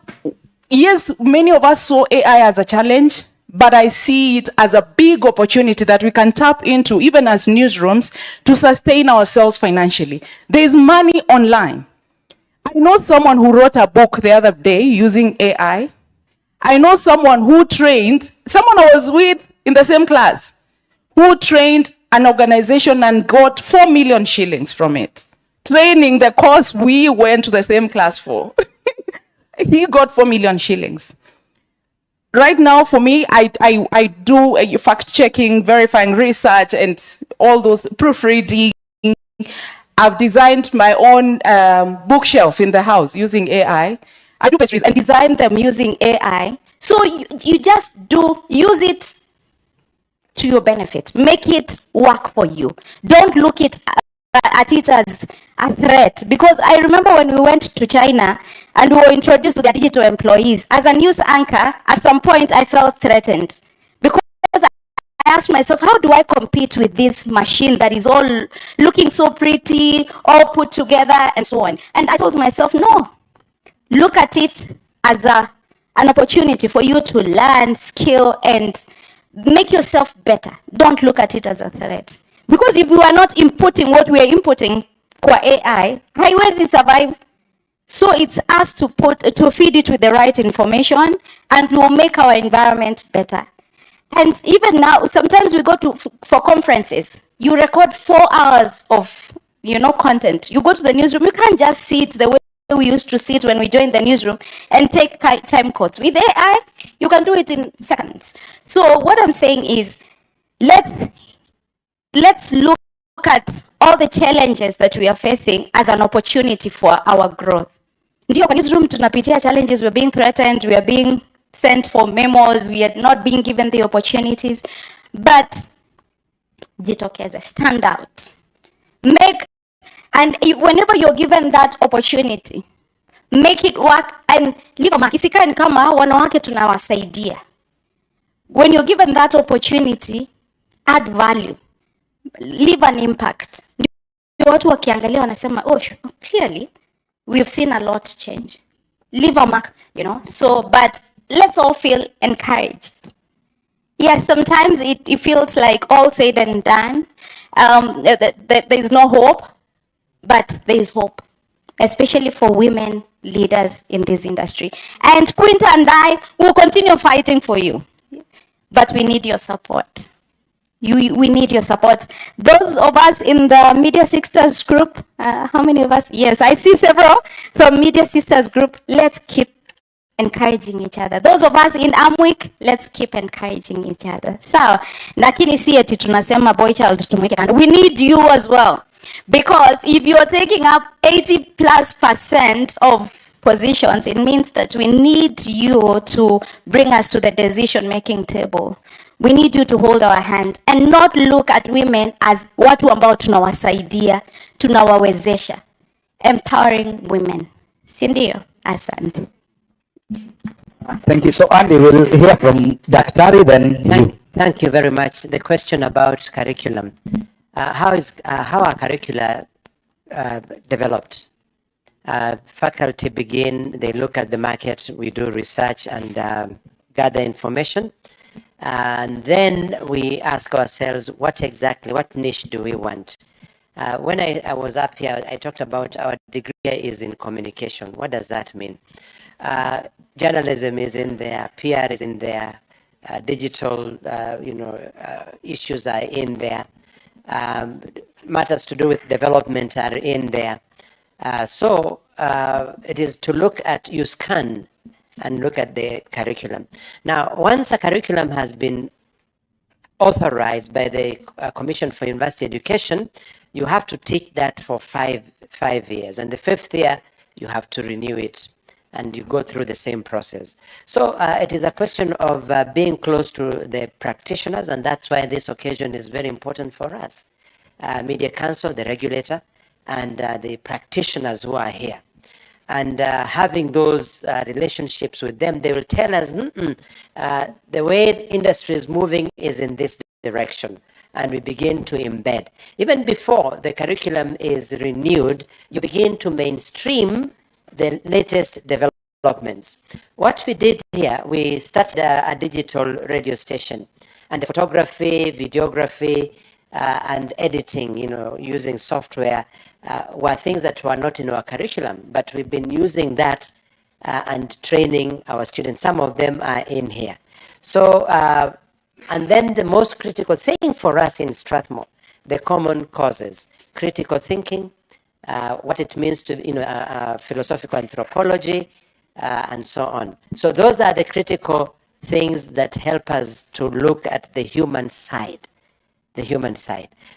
yes, many of us saw AI as a challenge, but I see it as a big opportunity that we can tap into, even as newsrooms, to sustain ourselves financially. There's money online. I know someone who wrote a book the other day using AI. I know someone who trained, someone I was with in the same class, who trained an organization and got 4 million shillings from it. Training the course we went to the same class for. He got 4 million shillings. Right now, for me, I do fact-checking, verifying research, and all those proofreading. I've designed my own bookshelf in the house using AI. I do pastries and design them using AI. So you just use it to your benefit. Make it work for you. Don't look at it as a threat. Because I remember when we went to China and we were introduced to their digital employees. As a news anchor, at some point I felt threatened. Because I asked myself, how do I compete with this machine that is all looking so pretty, all put together, and so on? And I told myself, no. Look at it as an opportunity for you to learn, skill, and make yourself better. Don't look at it as a threat. Because if we are not inputting what we are inputting for AI, haiwezi survive. So it's us to feed it with the right information, and we'll make our environment better. And even now, sometimes we go for conferences. You record 4 hours of content. You go to the newsroom, you can't just sit the way we used to sit when we joined the newsroom and take time codes. With AI, you can do it in seconds. So what I'm saying is, let's look at all the challenges that we are facing as an opportunity for our growth. Ndio kwa newsroom tunapitia challenges, we're being threatened, we are being sent for memos, we are not being given the opportunities, but jitokeze, stand out. And whenever you're given that opportunity, make it work and leave a mark. Isikae ni kama wanawake tunawasaidia. When you're given that opportunity, add value, leave an impact. Watu wakiangalia wanasema, oh, clearly we've seen a lot change. Leave a mark, you know. So, but let's all feel encouraged. Yes, sometimes it feels like all said and done. There's no hope, but there is hope, especially for women leaders in this industry. And Quinta and I will continue fighting for you, but we need your support. We need your support. Those of us in the Media Sisters group, how many of us? Yes, I see several from Media Sisters group. Let's keep encouraging each other. Those of us in Amweek, let's keep encouraging each other. So, lakini si eti tunasema boy child tumweke kando. We need you as well. Because if you are taking up 80+% of positions, it means that we need you to bring us to the decision-making table. We need you to hold our hand and not look at women as watu ambao tunawasaidia, tunawawezesha. Empowering women. Sindio? Asante. Thank you. So Andy, we'll hear from Daktari, then you. Thank you very much. The question about curriculum. How are curricula developed? Faculty begin, they look at the market, we do research and gather information. And then we ask ourselves, what niche do we want? When I was up here, I talked about our degree is in communication. What does that mean? Journalism is in there, PR is in there, digital issues are in there. Matters to do with development are in there. So it is to look at, you scan and look at the curriculum. Now, once a curriculum has been authorized by the Commission for University Education, you have to teach that for five years. And the 5th year, you have to renew it. And you go through the same process. So it is a question of being close to the practitioners, and that's why this occasion is very important for us. Media Council, the regulator, and the practitioners who are here. And having those relationships with them, they will tell us, the way industry is moving is in this direction. And we begin to embed. Even before the curriculum is renewed, you begin to mainstream the latest developments. What we did here, we started a digital radio station, and the photography, videography, and editing, using software were things that were not in our curriculum, but we've been using that and training our students. Some of them are in here. So, and then the most critical thing for us in Strathmore, the common causes, critical thinking, what it means to, philosophical anthropology, and so on. So those are the critical things that help us to look at the human side,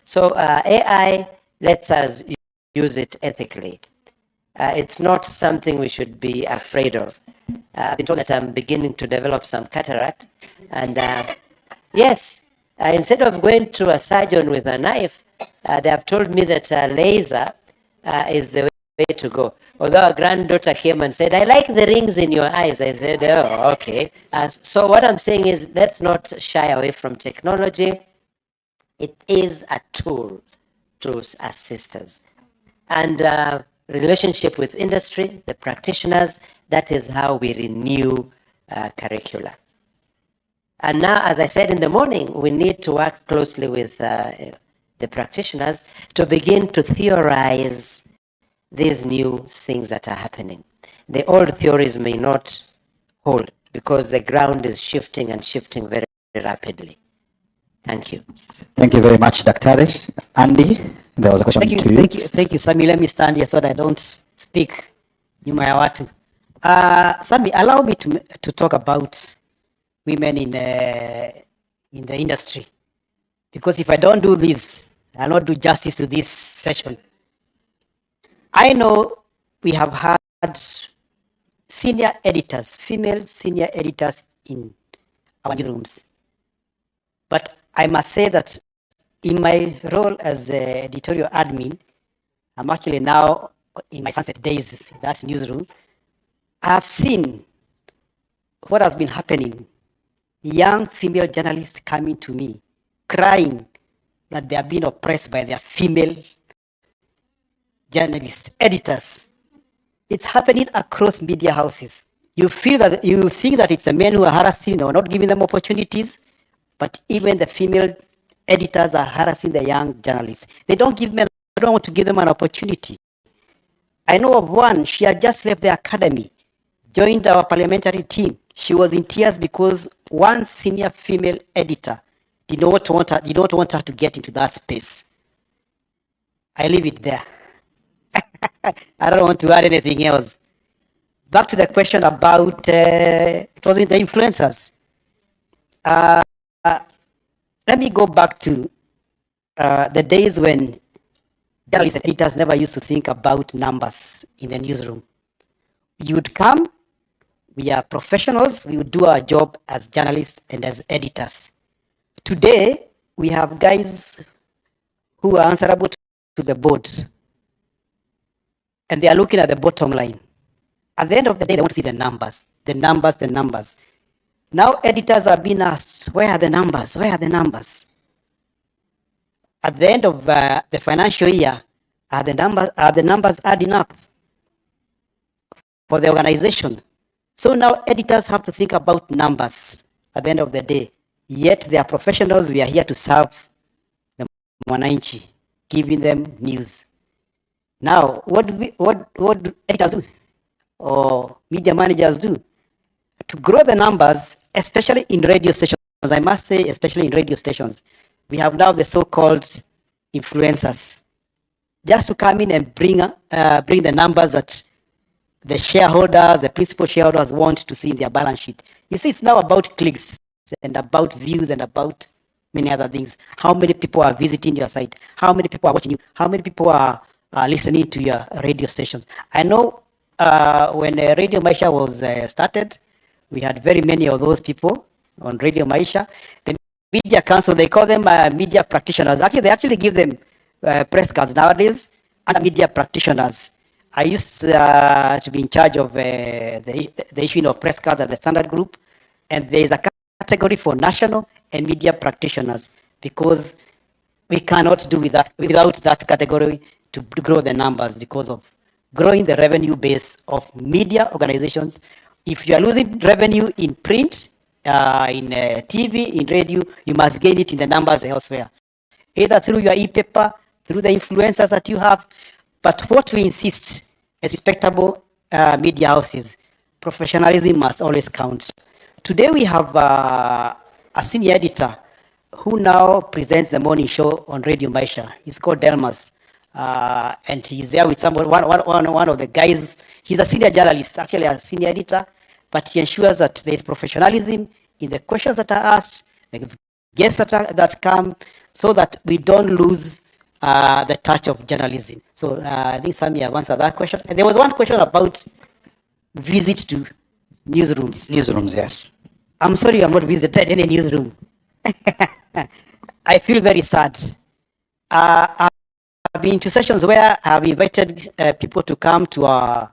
So AI lets us use it ethically. It's not something we should be afraid of. I've been told that I'm beginning to develop some cataract, and yes, instead of going to a surgeon with a knife, they have told me that laser is the way to go. Although a granddaughter came and said, I like the rings in your eyes. I said, oh, okay. So what I'm saying is, let's not shy away from technology. It is a tool to assist us. And relationship with industry, the practitioners, that is how we renew curricula. And now, as I said in the morning, we need to work closely with the practitioners to begin to theorize these new things that are happening. The old theories may not hold because the ground is shifting and shifting very, very rapidly. Thank you. Thank you very much, Daktari. Andy, there was a question to you. Thank you, Sami. Let me stand here so that I don't speak nyuma ya watu. Sami, allow me to talk about women in the industry, because if I don't do this, I'll not do justice to this session. I know we have had senior editors, female senior editors in our newsrooms, but I must say that in my role as editorial admin, I'm actually now in my sunset days in that newsroom. I've seen what has been happening. Young female journalists coming to me, crying that they are being oppressed by their female journalists, editors. It's happening across media houses. You think that it's the men who are harassing or not giving them opportunities, but even the female editors are harassing the young journalists. They don't want to give them an opportunity. I know of one, she had just left the academy, joined our parliamentary team. She was in tears because one senior female editor did not want her to get into that space. I leave it there. I don't want to add anything else. Back to the question about, it wasn't the influencers. Let me go back to the days when journalists and editors never used to think about numbers in the newsroom. You would come, we are professionals, we would do our job as journalists and as editors. Today, we have guys who are answerable to the board, and they are looking at the bottom line. At the end of the day, they want to see the numbers, the numbers. Now editors are being asked, where are the numbers? Where are the numbers? At the end of the financial year, are the numbers adding up for the organization? So now editors have to think about numbers at the end of the day. Yet they are professionals. We are here to serve the mwananchi, giving them news. Now, what do editors do, or media managers do to grow the numbers, especially in radio stations? I must say, especially in radio stations, we have now the so-called influencers, just to come in and bring the numbers that the shareholders, the principal shareholders want to see in their balance sheet. You see, it's now about clicks and about views and about many other things. How many people are visiting your site? How many people are watching you? How many people are listening to your radio station? I know when Radio Maisha was started, we had very many of those people on Radio Maisha. The Media Council, they call them media practitioners. Actually, they actually give them press cards nowadays, and media practitioners. I used to be in charge of the issuing of press cards at the Standard Group, and there is a category for national and media practitioners, because we cannot do without that category to grow the numbers, because of growing the revenue base of media organizations. If you are losing revenue in print, in TV, in radio, you must gain it in the numbers elsewhere, either through your e-paper, through the influencers that you have. But what we insist as respectable media houses, professionalism must always count. Today we have a senior editor who now presents the morning show on Radio Maisha. He's called Delmas. And he's there with somebody, one of the guys. He's a senior journalist, actually a senior editor, but he ensures that there is professionalism in the questions that are asked, the guests that come, so that we don't lose the touch of journalism. So I think Sami have answered that question. And there was one question about visit to newsrooms. Newsrooms, yes. I'm sorry, I'm not visited any newsroom. I feel very sad. I've been to sessions where I've invited people to come to our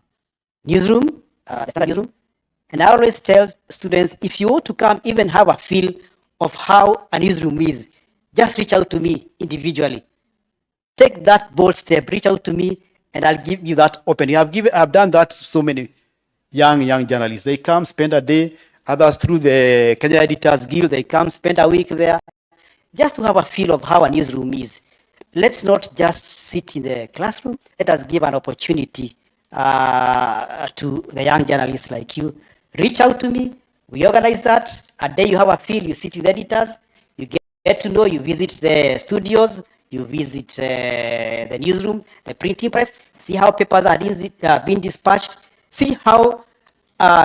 newsroom, the Standard newsroom, and I always tell students, if you want to come, even have a feel of how a newsroom is, just reach out to me individually. Take that bold step, reach out to me, and I'll give you that opening. I've done that to so many young journalists. They come, spend a day. Others through the Kenya Editors Guild, they come, spend a week there, just to have a feel of how a newsroom is. Let's not just sit in the classroom. Let us give an opportunity to the young journalists like you. Reach out to me. We organize that. A day you have a feel, you sit with editors, you get to know, you visit the studios, you visit the newsroom, the printing press, see how papers are being dispatched. see how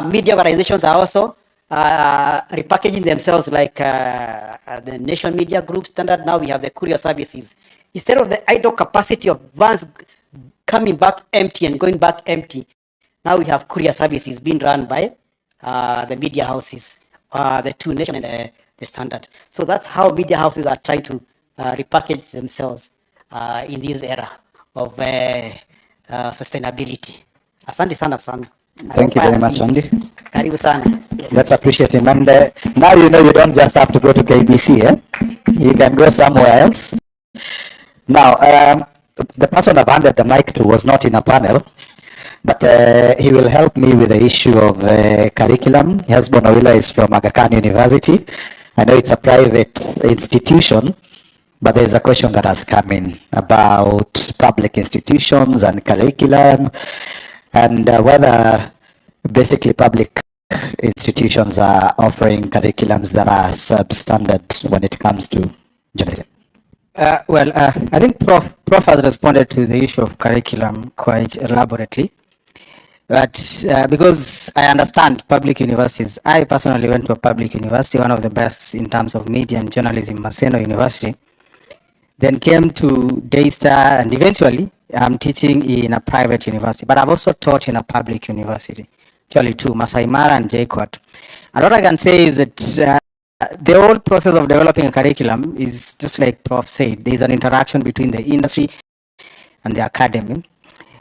media organizations are also repackaging themselves like the Nation Media Group standard. Now we have the courier services. Instead of the idle capacity of vans coming back empty and going back empty, now we have courier services being run by the media houses, the two Nation and the standard. So that's how media houses are trying to repackage themselves in this era of sustainability. Asante sana sana. Thank you very much, Andy. Karibu sana. Let's appreciate him. And now you know you don't just have to go to KBC, eh? You can go somewhere else. Now, the person I've handed the mic to was not in a panel, but he will help me with the issue of curriculum. Hesbon Owila is from Aga Khan University. I know it's a private institution, but there's a question that has come in about public institutions and curriculum, and whether basically public institutions are offering curriculums that are substandard when it comes to journalism. I think Prof has responded to the issue of curriculum quite elaborately. But because I understand public universities, I personally went to a public university, one of the best in terms of media and journalism, Maseno University. Then came to Daystar, and eventually I'm teaching in a private university, but I've also taught in a public university, actually two, Masai Mara and JKUAT. And what I can say is that the whole process of developing a curriculum is just like Prof said, there's an interaction between the industry and the academy.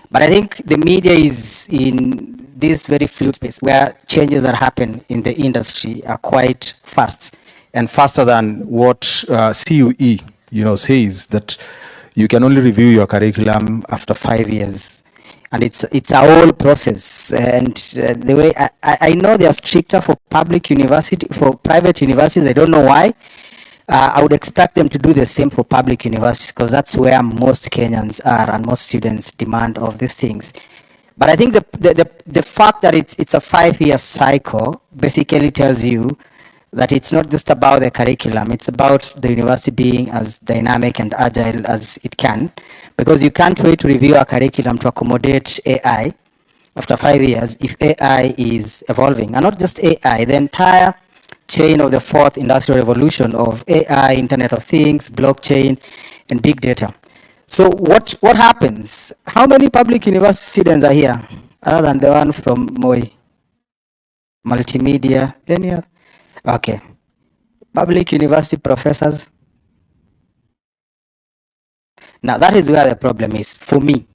But I think the media is in this very fluid space where changes that happen in the industry are quite fast. And faster than what CUE, says that you can only review your curriculum after 5 years. And it's a whole process. And the way I know they are stricter for private universities. I don't know why. I would expect them to do the same for public universities because that's where most Kenyans are and most students demand of these things. But I think the fact that it's a 5-year cycle basically tells you that it's not just about the curriculum, it's about the university being as dynamic and agile as it can, because you can't wait to review a curriculum to accommodate AI after 5 years if AI is evolving. And not just AI, the entire chain of the fourth industrial revolution of AI, Internet of Things, blockchain, and big data. So what happens? How many public university students are here other than the one from Moi? Multimedia, any other? Okay. Public university professors. Now that is where the problem is for me,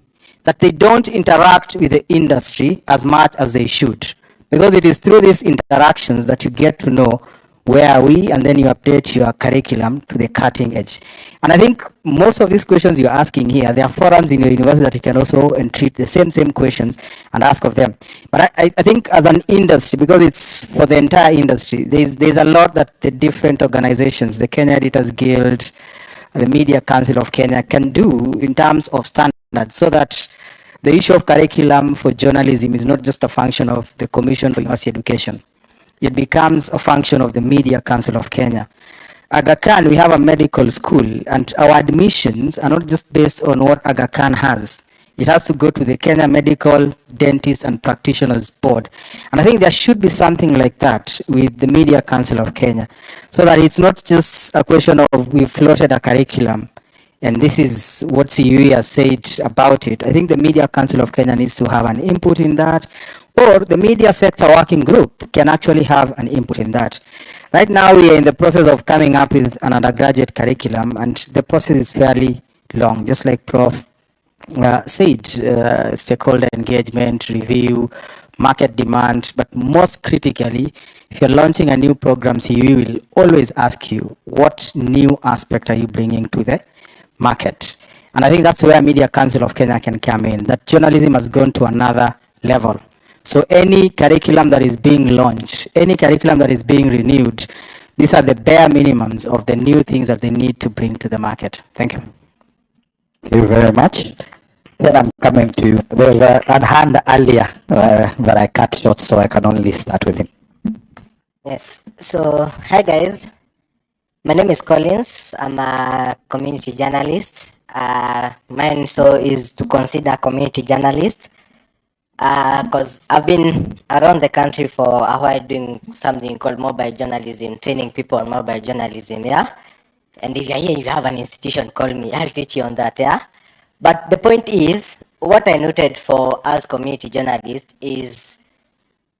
that they don't interact with the industry as much as they should, because it is through these interactions that you get to know where are we, and then you update your curriculum to the cutting edge. And I think most of these questions you're asking here, there are forums in your university that you can also entreat the same questions and ask of them. But I think as an industry, because it's for the entire industry, there's a lot that the different organizations, the Kenya Editors Guild, the Media Council of Kenya can do in terms of standards, so that the issue of curriculum for journalism is not just a function of the Commission for University Education. It becomes a function of the Media Council of Kenya. Aga Khan, we have a medical school, and our admissions are not just based on what Aga Khan has. It has to go to the Kenya Medical, Dentists and Practitioners Board. And I think there should be something like that with the Media Council of Kenya, so that it's not just a question of we floated a curriculum and this is what CUE has said about it. I think the Media Council of Kenya needs to have an input in that, or the media sector working group can actually have an input in that. Right now we are in the process of coming up with an undergraduate curriculum, and the process is fairly long, just like Prof said, stakeholder engagement, review, market demand, but most critically, if you're launching a new program, CUE will always ask you, what new aspect are you bringing to the market? And I think that's where Media Council of Kenya can come in, that journalism has gone to another level. So any curriculum that is being launched, any curriculum that is being renewed, these are the bare minimums of the new things that they need to bring to the market. Thank you. Thank you very much. Then I'm coming to you. There was a hand earlier that I cut short, so I can only start with him. Yes. So, hi guys. My name is Collins. I'm a community journalist. Mine is to consider community journalist. Because I've been around the country for a while doing something called mobile journalism, training people on mobile journalism, yeah? And if you're here, if you have an institution, call me. I'll teach you on that, yeah? But the point is, what I noted for us community journalists is,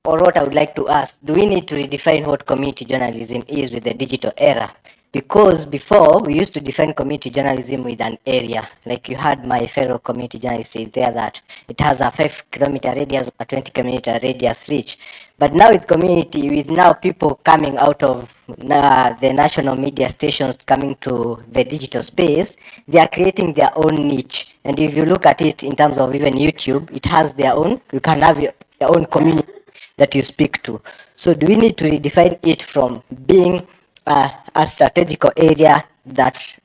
or what I would like to ask, do we need to redefine what community journalism is with the digital era? Because before, we used to define community journalism with an area. Like you had my fellow community journalist say there that it has a 5-kilometer radius, a 20-kilometer radius reach. But now with community, with now people coming out of the national media stations coming to the digital space, they are creating their own niche. And if you look at it in terms of even YouTube, it has their own, you can have your own community that you speak to. So do we need to redefine it from being a strategical area that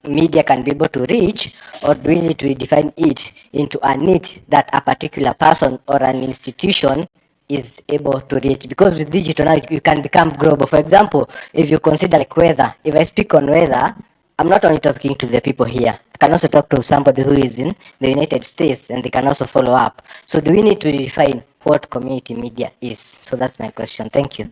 media can be able to reach, or do we need to redefine it into a niche that a particular person or an institution is able to reach? Because with digital now, you can become global. For example, if you consider like weather, if I speak on weather, I'm not only talking to the people here. I can also talk to somebody who is in the United States and they can also follow up. So do we need to redefine what community media is? So that's my question. Thank you.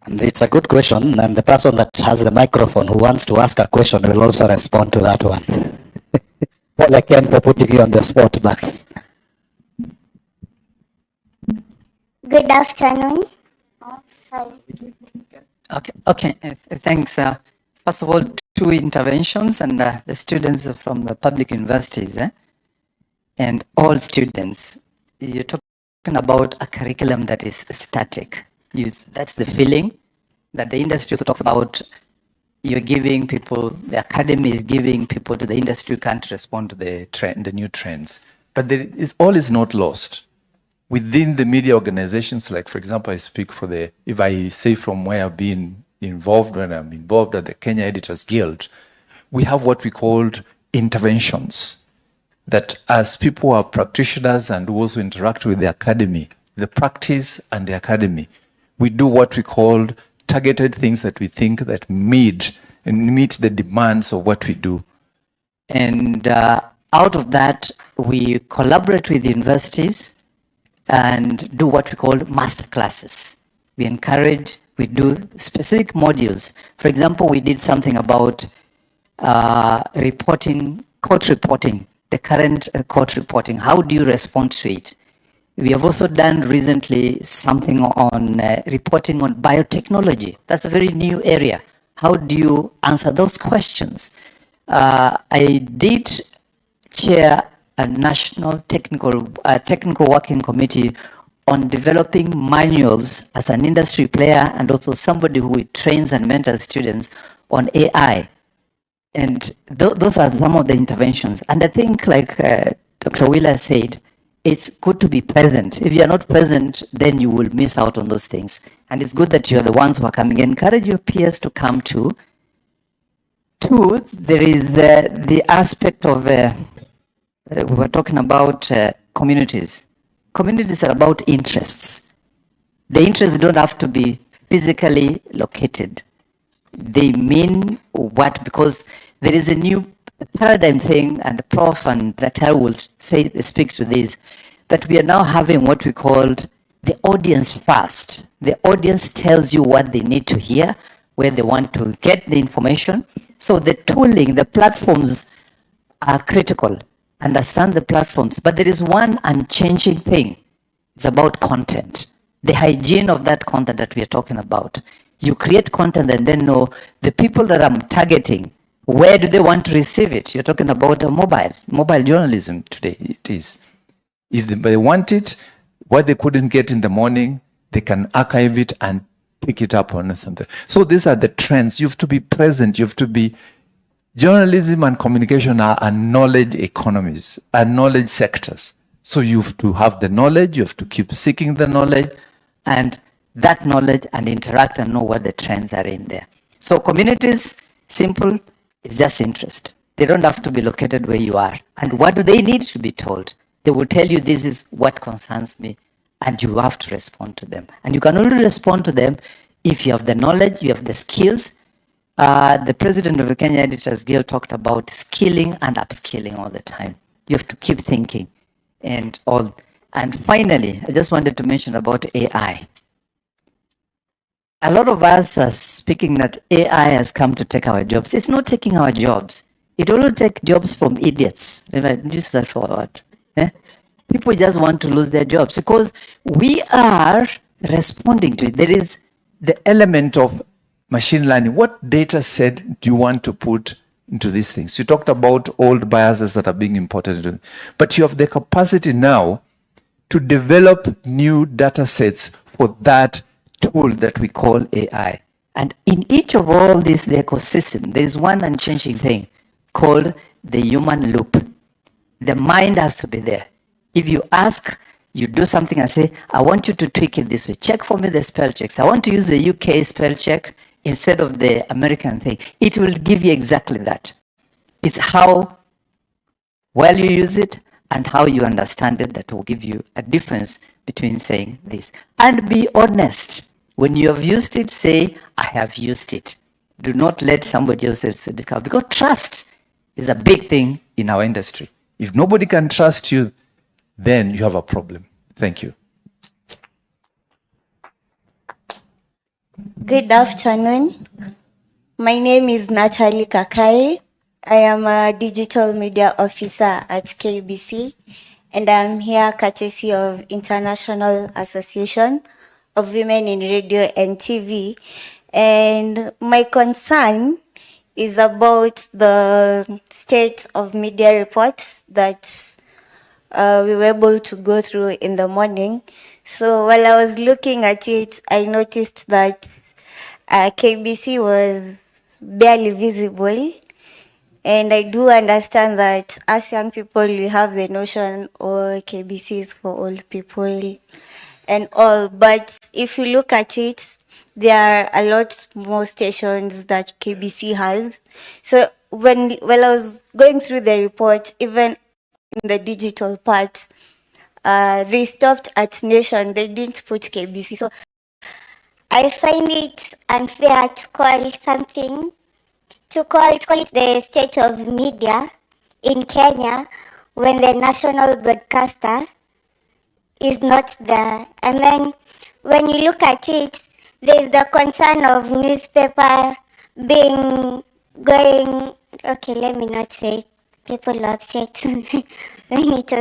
And it's a good question, and the person that has the microphone who wants to ask a question will also respond to that one. Well, I can't for putting you on the spot, but Good afternoon. Oh, sorry. Okay. Thanks. First of all, 2 interventions, and the students from the public universities, and all students. You're talking about a curriculum that is static. That's the feeling that the industry also talks about. You're giving people, the academy is giving people to the industry who can't respond to the trend, the new trends. But all is not lost. Within the media organizations, like for example, I speak for if I say from where I've been involved, when I'm involved at the Kenya Editors Guild, we have what we called interventions. That as people are practitioners and who also interact with the academy, the practice and the academy, we do what we call targeted things that we think that meet the demands of what we do. And out of that, we collaborate with universities and do what we call master classes. We encourage, we do specific modules. For example, we did something about reporting, court reporting, the current court reporting. How do you respond to it? We have also done recently something on reporting on biotechnology. That's a very new area. How do you answer those questions? I did chair a national technical working committee on developing manuals as an industry player and also somebody who trains and mentors students on AI. And those are some of the interventions. And I think, like Dr. Wheeler said, it's good to be present. If you're not present, then you will miss out on those things. And it's good that you're the ones who are coming. Encourage your peers to come too. Two, there is the aspect of, we were talking about communities. Communities are about interests. The interests don't have to be physically located. They mean what? Because there is a new paradigm thing, and the prof and Natal will speak to this, that we are now having what we called the audience first. The audience tells you what they need to hear, where they want to get the information. So the tooling, the platforms are critical. Understand the platforms. But there is one unchanging thing. It's about content. The hygiene of that content that we are talking about. You create content and then know the people that I'm targeting, where do they want to receive it? You're talking about a mobile journalism today. It is. If they want it, what they couldn't get in the morning, they can archive it and pick it up on something. So these are the trends. You have to be present. You have to be. Journalism and communication are knowledge economies, are knowledge sectors. So you have to have the knowledge. You have to keep seeking the knowledge, and that knowledge and interact and know what the trends are in there. So communities, simple. It's just interest. They don't have to be located where you are. And what do they need to be told? They will tell you this is what concerns me, and you have to respond to them. And you can only respond to them if you have the knowledge, you have the skills. The president of the Kenya Editors Guild talked about skilling and upskilling all the time. You have to keep thinking. and all. And finally, I just wanted to mention about AI. A lot of us are speaking that AI has come to take our jobs. It's not taking our jobs. It will take jobs from idiots. Use that word. People just want to lose their jobs because we are responding to it. There is the element of machine learning. What data set do you want to put into these things? You talked about old biases that are being imported, but you have the capacity now to develop new data sets for that tool that we call AI. And in each of all this, the ecosystem, there is one unchanging thing called the human loop. The mind has to be there. If you ask, you do something and say, I want you to tweak it this way. Check for me the spell checks. I want to use the UK spell check instead of the American thing. It will give you exactly that. It's how well you use it and how you understand it that will give you a difference between saying this. And be honest. When you have used it, say, I have used it. Do not let somebody else discover. Because trust is a big thing in our industry. If nobody can trust you, then you have a problem. Thank you. Good afternoon. My name is Natalie Kakai. I am a digital media officer at KBC, and I'm here courtesy of International Association of Women in Radio and TV. And my concern is about the state of media reports that we were able to go through in the morning. So while I was looking at it, I noticed that KBC was barely visible. And I do understand that as young people, we have the notion, oh, KBC is for old people and all. But if you look at it, there are a lot more stations that KBC has. So while I was going through the report, even in the digital part, they stopped at Nation. They didn't put KBC. So I find it unfair to call something, to call it the state of media in Kenya when the national broadcaster is not there. And then when you look at it, there's the concern of newspaper going, okay, let me not say it. People are upset when it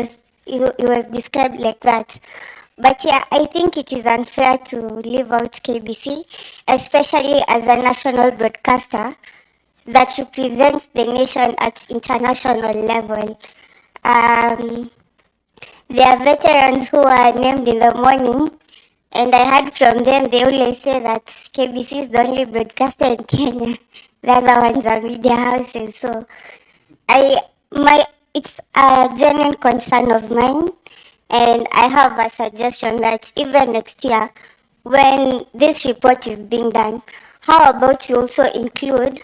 was described like that. But yeah, I think it is unfair to leave out KBC, especially as a national broadcaster that represents the nation at international level. There are veterans who are named in the morning, and I heard from them, they always say that KBC is the only broadcaster in Kenya. The other ones are media houses. So it's a genuine concern of mine, and I have a suggestion that even next year, when this report is being done, how about you also include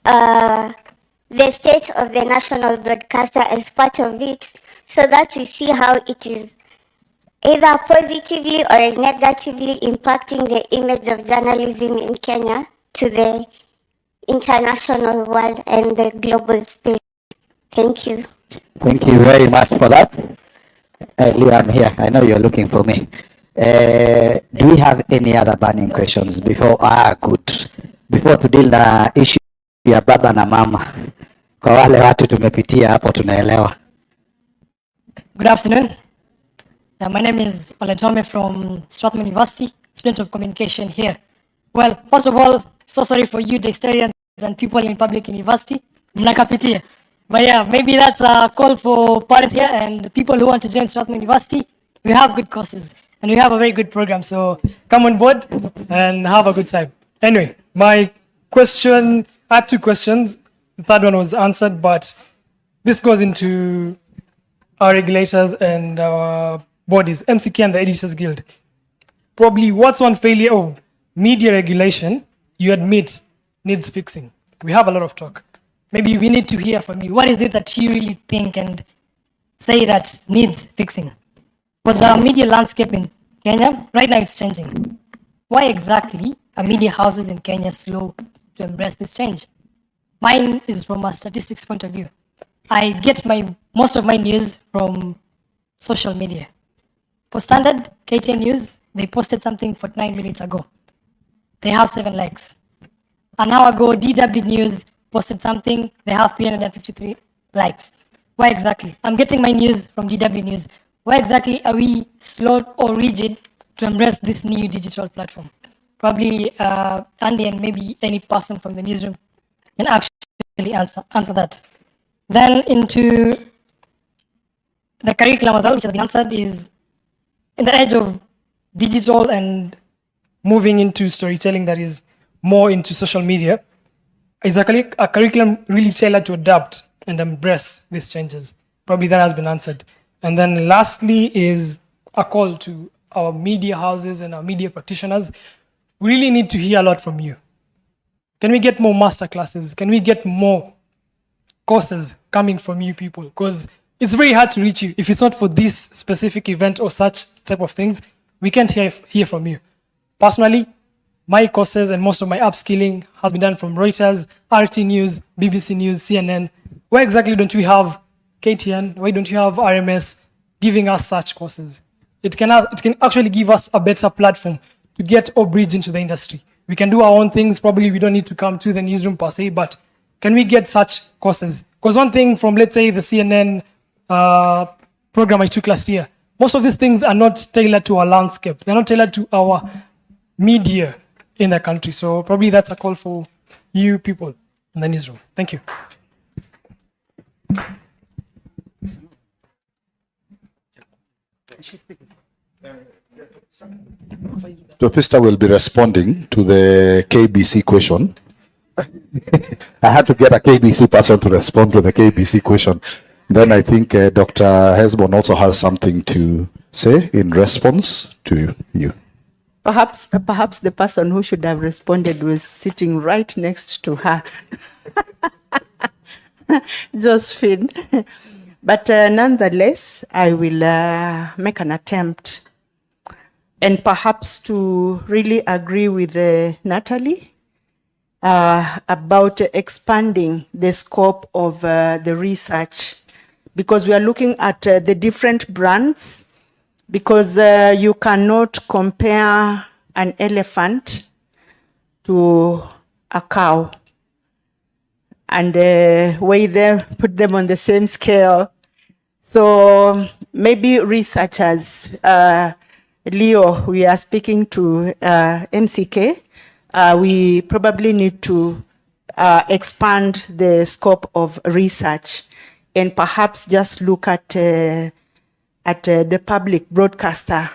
the state of the national broadcaster as part of it, so that we see how it is either positively or negatively impacting the image of journalism in Kenya to the international world and the global space. Thank you. Thank you very much for that. Leo, I'm here. I know you're looking for me. Do we have any other burning questions before to deal na issue ya baba na mama? Kwa wale watu tumepitia hapo tunaelewa. Good afternoon. My name is Paletome from Strathmore University, student of communication here. Well, first of all, so sorry for you, Dexterians and people in public university. Mnakapitia. But yeah, maybe that's a call for parents here and people who want to join Strathmore University. We have good courses and we have a very good program. So come on board and have a good time. Anyway, my question, I have two questions. The third one was answered, but this goes into our regulators and our bodies, MCK and the Editors Guild. Probably what's one failure of media regulation you admit needs fixing? We have a lot of talk. Maybe we need to hear from you. What is it that you really think and say that needs fixing? For the media landscape in Kenya, right now it's changing. Why exactly are media houses in Kenya slow to embrace this change? Mine is from a statistics point of view. I get most of my news from social media. For standard, KTN News, they posted something 49 minutes ago. They have 7 likes. An hour ago, DW News posted something, they have 353 likes. Why exactly? I'm getting my news from DW News. Why exactly are we slow or rigid to embrace this new digital platform? Probably Andy and maybe any person from the newsroom can actually answer that. Then into the curriculum as well, which has been answered, is in the edge of digital and moving into storytelling that is more into social media, is a curriculum really tailored to adapt and embrace these changes? Probably that has been answered. And then lastly is a call to our media houses and our media practitioners. We really need to hear a lot from you. Can we get more master classes? Can we get more courses coming from you people? Because it's very hard to reach you. If it's not for this specific event or such type of things, we can't hear from you. Personally, my courses and most of my upskilling has been done from Reuters, RT News, BBC News, CNN. Why exactly don't we have KTN? Why don't you have RMS giving us such courses? It can actually give us a better platform to get or bridge into the industry. We can do our own things. Probably we don't need to come to the newsroom per se, but can we get such courses? Because one thing from, let's say, the CNN program I took last year, most of these things are not tailored to our landscape. They're not tailored to our media in the country. So probably that's a call for you people in the newsroom. Thank you. So Pista will be responding to the KBC question. I had to get a KBC person to respond to the KBC question. Then I think Dr. Hesbon also has something to say in response to you. Perhaps the person who should have responded was sitting right next to her, Josephine. But nonetheless, I will make an attempt and perhaps to really agree with Natalie about expanding the scope of the research, because we are looking at the different brands, because you cannot compare an elephant to a cow and weigh them, put them on the same scale. So maybe researchers, Leo, we are speaking to MCK, we probably need to expand the scope of research and perhaps just look at the public broadcaster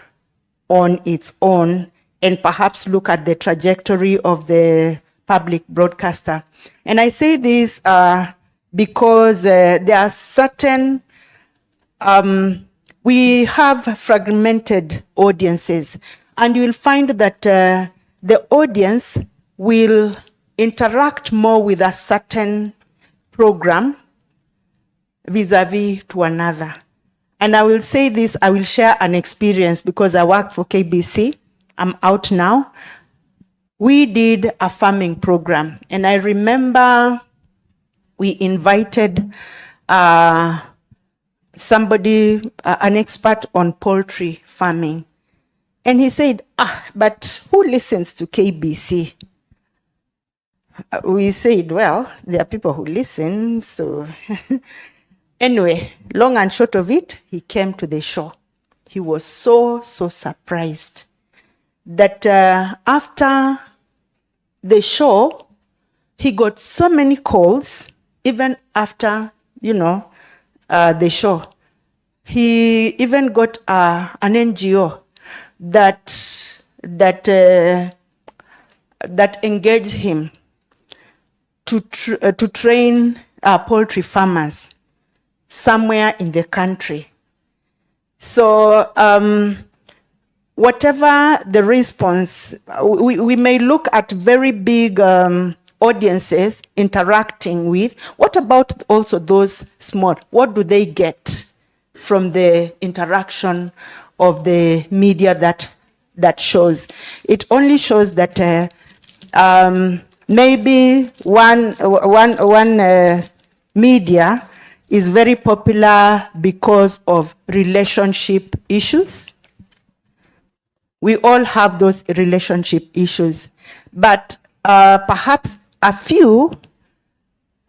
on its own, and perhaps look at the trajectory of the public broadcaster. And I say this because there are certain, we have fragmented audiences, and you'll find that the audience will interact more with a certain program vis-a-vis to another. And I will say this, I will share an experience because I work for KBC. I'm out now. We did a farming program, and I remember we invited somebody, an expert on poultry farming. And he said, but who listens to KBC? We said, well, there are people who listen, so... Anyway, long and short of it, he came to the show. He was so surprised that after the show, he got so many calls, even after, the show. He even got an NGO that engaged him to train poultry farmers somewhere in the country. So whatever the response, we may look at very big audiences interacting with. What about also those small? What do they get from the interaction of the media that shows? It only shows that maybe one media is very popular because of relationship issues. We all have those relationship issues, but perhaps a few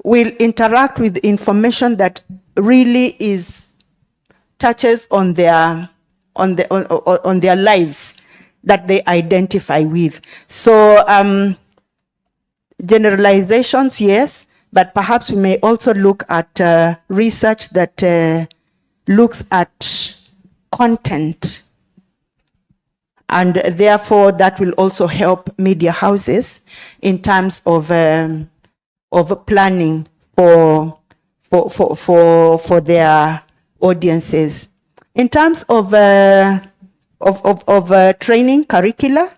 will interact with information that really touches on their lives that they identify with. So generalizations, yes, but perhaps we may also look at research that looks at content. And therefore, that will also help media houses in terms of planning for their audiences. In terms of training curricula,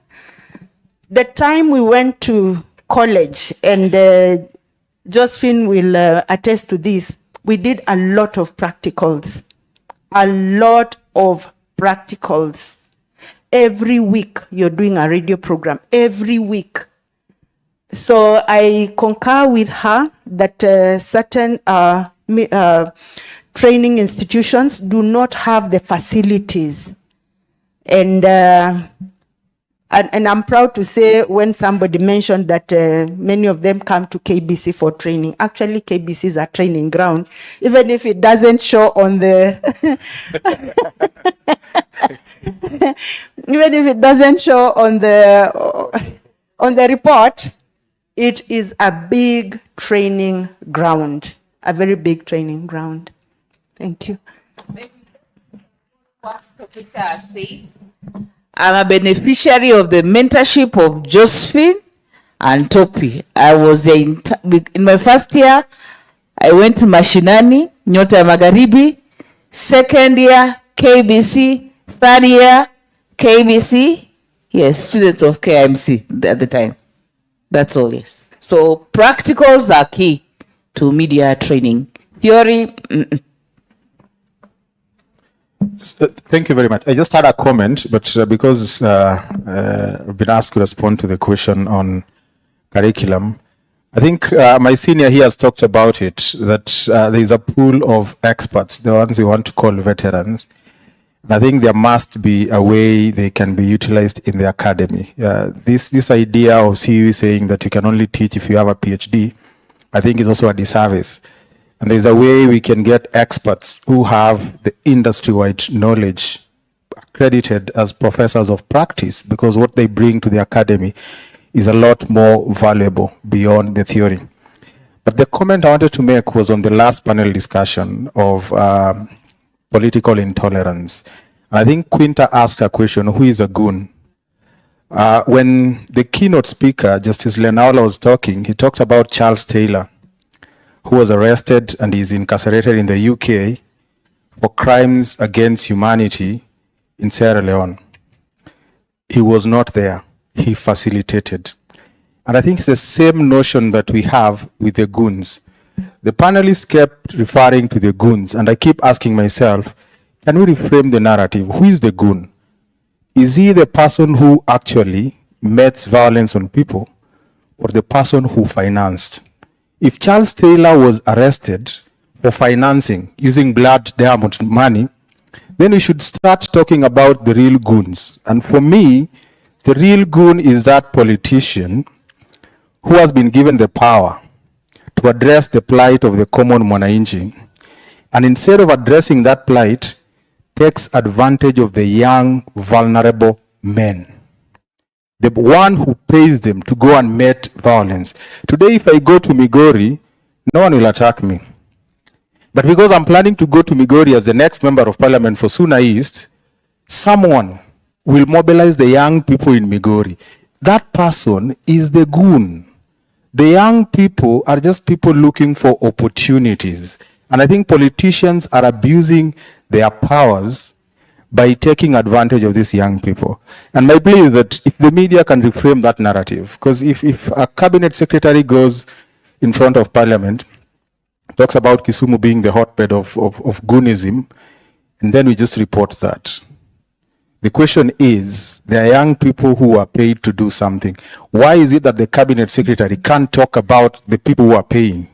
the time we went to college, and Josephine will attest to this, we did a lot of practicals. Every week you're doing a radio program, every week. So I concur with her that certain training institutions do not have the facilities. And I'm proud to say, when somebody mentioned that many of them come to KBC for training, actually KBC is a training ground, even if it doesn't show on the even if it doesn't show on the report, it is a big training ground, a very big training ground. Thank you. I'm a beneficiary of the mentorship of Josephine and Topi. I was in my first year, I went to Mashinani, Nyota ya Magharibi. Second year, KBC. Third year, KBC. Yes, students of KMC at the time. That's all, yes. So practicals are key to media training. Theory, Thank you very much. I just had a comment, but because I've been asked to respond to the question on curriculum, I think my senior here has talked about it, that there is a pool of experts, the ones we want to call veterans. And I think there must be a way they can be utilized in the academy. This idea of CU saying that you can only teach if you have a PhD, I think is also a disservice. And there's a way we can get experts who have the industry-wide knowledge accredited as professors of practice, because what they bring to the academy is a lot more valuable beyond the theory. But the comment I wanted to make was on the last panel discussion of political intolerance. I think Quinta asked a question, who is a goon? When the keynote speaker, Justice Lenaola, was talking, he talked about Charles Taylor, who was arrested and is incarcerated in the UK for crimes against humanity in Sierra Leone. He was not there. He facilitated. And I think it's the same notion that we have with the goons. The panelists kept referring to the goons, and I keep asking myself, can we reframe the narrative? Who is the goon? Is he the person who actually metes violence on people, or the person who financed? If Charles Taylor was arrested for financing using blood diamond money, then we should start talking about the real goons. And for me, the real goon is that politician who has been given the power to address the plight of the common mwananchi, and instead of addressing that plight, takes advantage of the young, vulnerable men. The one who pays them to go and meet violence. Today, if I go to Migori, no one will attack me. But because I'm planning to go to Migori as the next member of parliament for Suna East, someone will mobilize the young people in Migori. That person is the goon. The young people are just people looking for opportunities. And I think politicians are abusing their powers by taking advantage of these young people. And my plea is that if the media can reframe that narrative, because if a cabinet secretary goes in front of parliament, talks about Kisumu being the hotbed of goonism, and then we just report that. The question is, there are young people who are paid to do something. Why is it that the cabinet secretary can't talk about the people who are paying?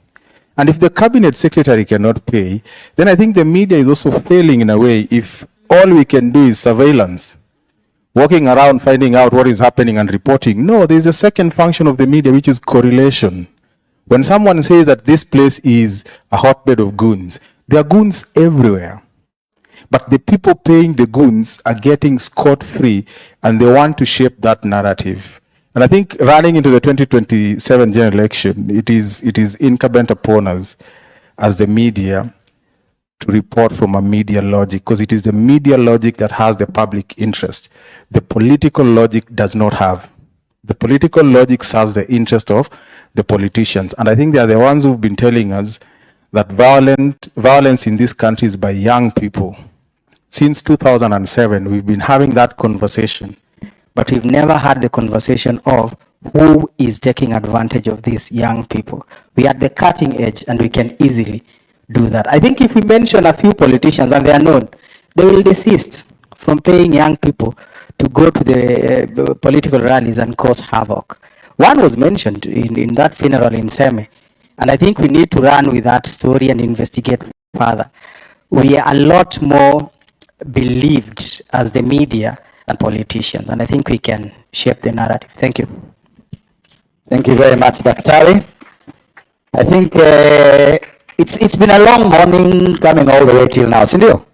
And if the cabinet secretary cannot pay, then I think the media is also failing in a way if all we can do is surveillance, walking around finding out what is happening and reporting. No, there's a second function of the media, which is correlation. When someone says that this place is a hotbed of goons, there are goons everywhere. But the people paying the goons are getting scot-free, and they want to shape that narrative. And I think running into the 2027 general election, it is incumbent upon us as the media to report from a media logic, because it is the media logic that has the public interest. The political logic does not have. The political logic serves the interest of the politicians. And I think they are the ones who've been telling us that violence in this country is by young people. Since 2007, we've been having that conversation, but we've never had the conversation of who is taking advantage of these young people. We are at the cutting edge, and we can easily do that. I think if we mention a few politicians, and they are known, they will desist from paying young people to go to the political rallies and cause havoc. One was mentioned in that funeral in Seme, and I think we need to run with that story and investigate further. We are a lot more believed as the media than politicians, and I think we can shape the narrative. Thank you. Thank you very much, Daktari. I think it's been a long morning coming all the way till now. Sindio?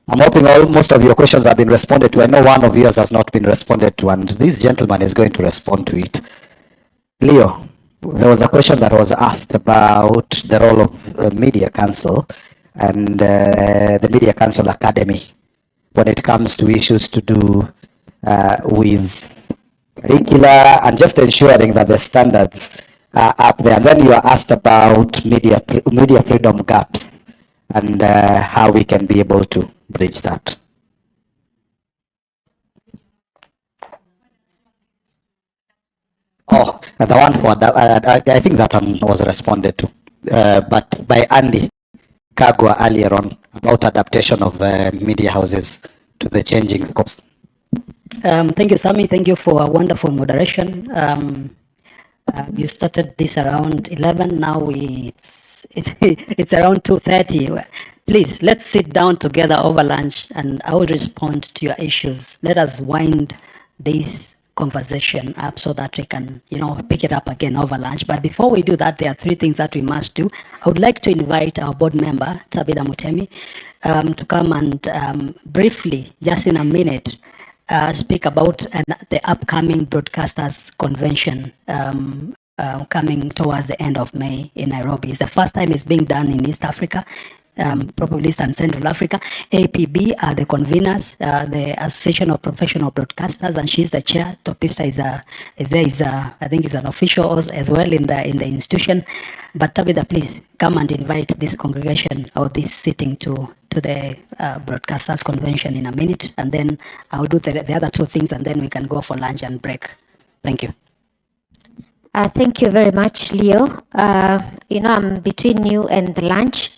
I'm hoping most of your questions have been responded to. I know one of yours has not been responded to, and this gentleman is going to respond to it. Leo, there was a question that was asked about the role of Media Council and the Media Council Academy when it comes to issues to do with curricula and just ensuring that the standards are up there. And then you are asked about media freedom gaps and how we can be able to bridge that. Oh, the one for that, I think that one was responded to, but by Andy Kagwa earlier on about adaptation of media houses to the changing scopes. Thank you, Sami. Thank you for a wonderful moderation. You started this around 11. Now it's around 2:30. Please, let's sit down together over lunch, and I will respond to your issues. Let us wind this conversation up so that we can, pick it up again over lunch. But before we do that, there are 3 things that we must do. I would like to invite our board member, Tabitha Mutemi, to come and briefly, just in a minute, speak about the upcoming Broadcasters Convention coming towards the end of May in Nairobi. It's the first time it's being done in East Africa. Probably East and Central Africa. APB are the conveners, the Association of Professional Broadcasters, and she's the chair. Topista I think is an official as well in the institution. But Tabitha, please come and invite this congregation or this sitting to the Broadcasters Convention in a minute, and then I'll do the other 2 things, and then we can go for lunch and break. Thank you. Thank you very much, Leo. I'm between you and the lunch.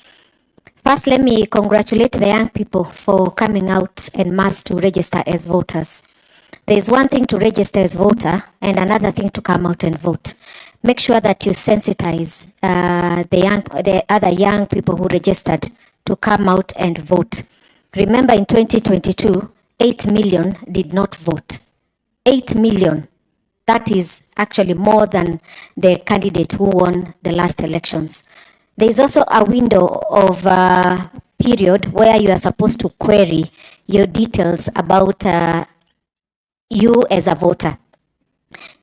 First, let me congratulate the young people for coming out en masse to register as voters. There is one thing to register as voter and another thing to come out and vote. Make sure that you sensitize the other young people who registered to come out and vote. Remember, in 2022, 8 million did not vote. 8 million. That is actually more than the candidate who won the last elections. There is also a window of period where you are supposed to query your details about you as a voter.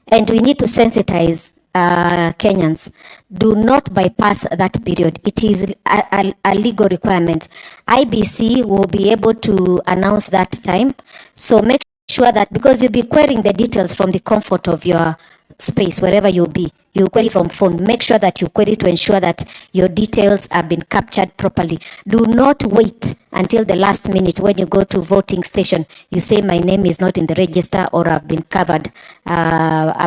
And we need to sensitize Kenyans. Do not bypass that period. It is a legal requirement. IBC will be able to announce that time. So make sure that, because you'll be querying the details from the comfort of your space, wherever you'll be. You query from phone. Make sure that you query to ensure that your details have been captured properly. Do not wait until the last minute when you go to voting station. You say, my name is not in the register, or I've been covered. My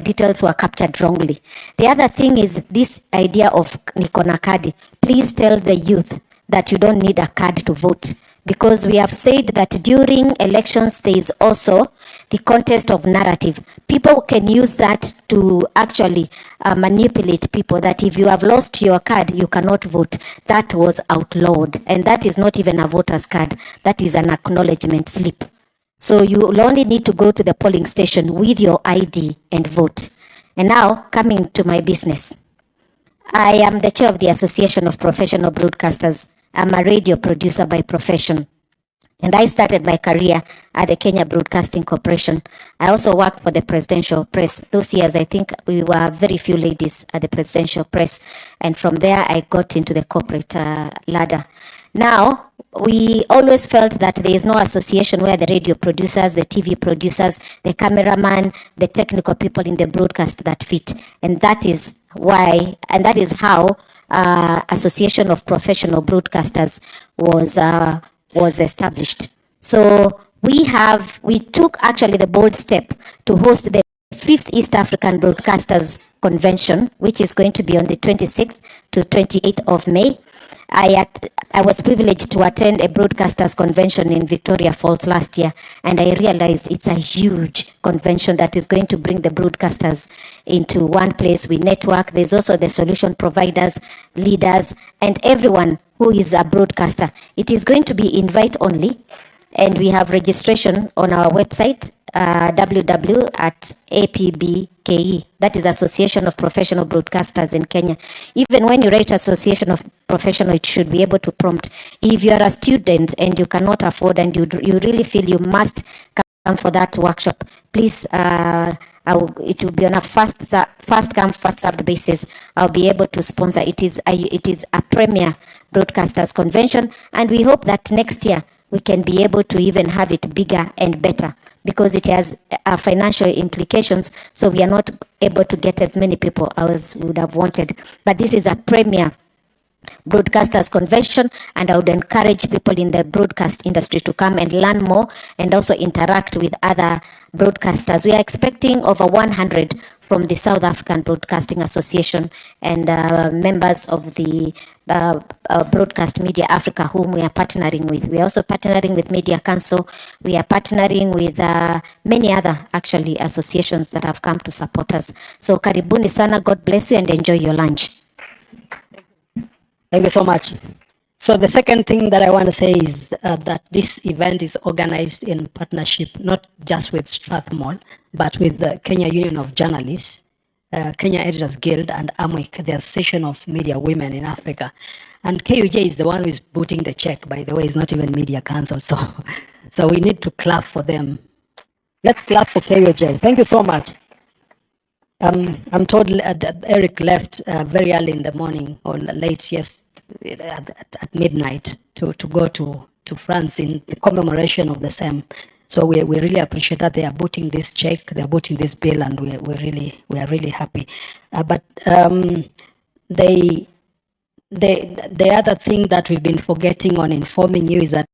details were captured wrongly. The other thing is this idea of Nikona Kadi. Please tell the youth that you don't need a card to vote. because we have said that during elections there is also the contest of narrative. People can use that to actually manipulate people, that if you have lost your card, you cannot vote. That was outlawed, and that is not even a voter's card. That is an acknowledgement slip. So you will only need to go to the polling station with your ID and vote. And now, coming to my business. I am the chair of the Association of Professional Broadcasters. I'm a radio producer by profession. And I started my career at the Kenya Broadcasting Corporation. I also worked for the Presidential Press. Those years, I think we were very few ladies at the Presidential Press. And from there, I got into the corporate ladder. Now, we always felt that there is no association where the radio producers, the TV producers, the cameraman, the technical people in the broadcast that fit. And that is why, and that is how Association of Professional Broadcasters was established. So we took actually the bold step to host the 5th East African Broadcasters Convention, which is going to be on the 26th to 28th of May. I was privileged to attend a broadcasters convention in Victoria Falls last year, and I realized it's a huge convention that is going to bring the broadcasters into one place. We network. There's also the solution providers, leaders, and everyone who is a broadcaster. It is going to be invite only, and we have registration on our website, www.apbke. That is Association of Professional Broadcasters in Kenya. Even when you write Association of Professional, it should be able to prompt. If you are a student and you cannot afford and you really feel you must come for that workshop, please, it will be on a first come, first served basis. I'll be able to sponsor. It is a premier broadcasters convention, and we hope that next year we can be able to even have it bigger and better, because it has financial implications, so we are not able to get as many people as we would have wanted. But this is a premier broadcasters convention, and I would encourage people in the broadcast industry to come and learn more and also interact with other broadcasters. We are expecting over 100 from the South African Broadcasting Association and members of the Broadcast Media Africa, whom we are partnering with. We are also partnering with Media Council. We are partnering with many other actually associations that have come to support us. So karibuni sana, God bless you and enjoy your lunch. Thank you so much. So the second thing that I want to say is that this event is organized in partnership, not just with Strathmore, but with the Kenya Union of Journalists, Kenya Editors Guild, and AMWIC, the Association of Media Women in Africa. And KUJ is the one who is booting the check, by the way. It's not even Media Council, so we need to clap for them. Let's clap for KUJ. Thank you so much. I'm told that Eric left very early in the morning or late at midnight to go to France in the commemoration of the same. So we really appreciate that they are booting this check, they are booting this bill, and we are really happy. But the other thing that we've been forgetting on informing you is that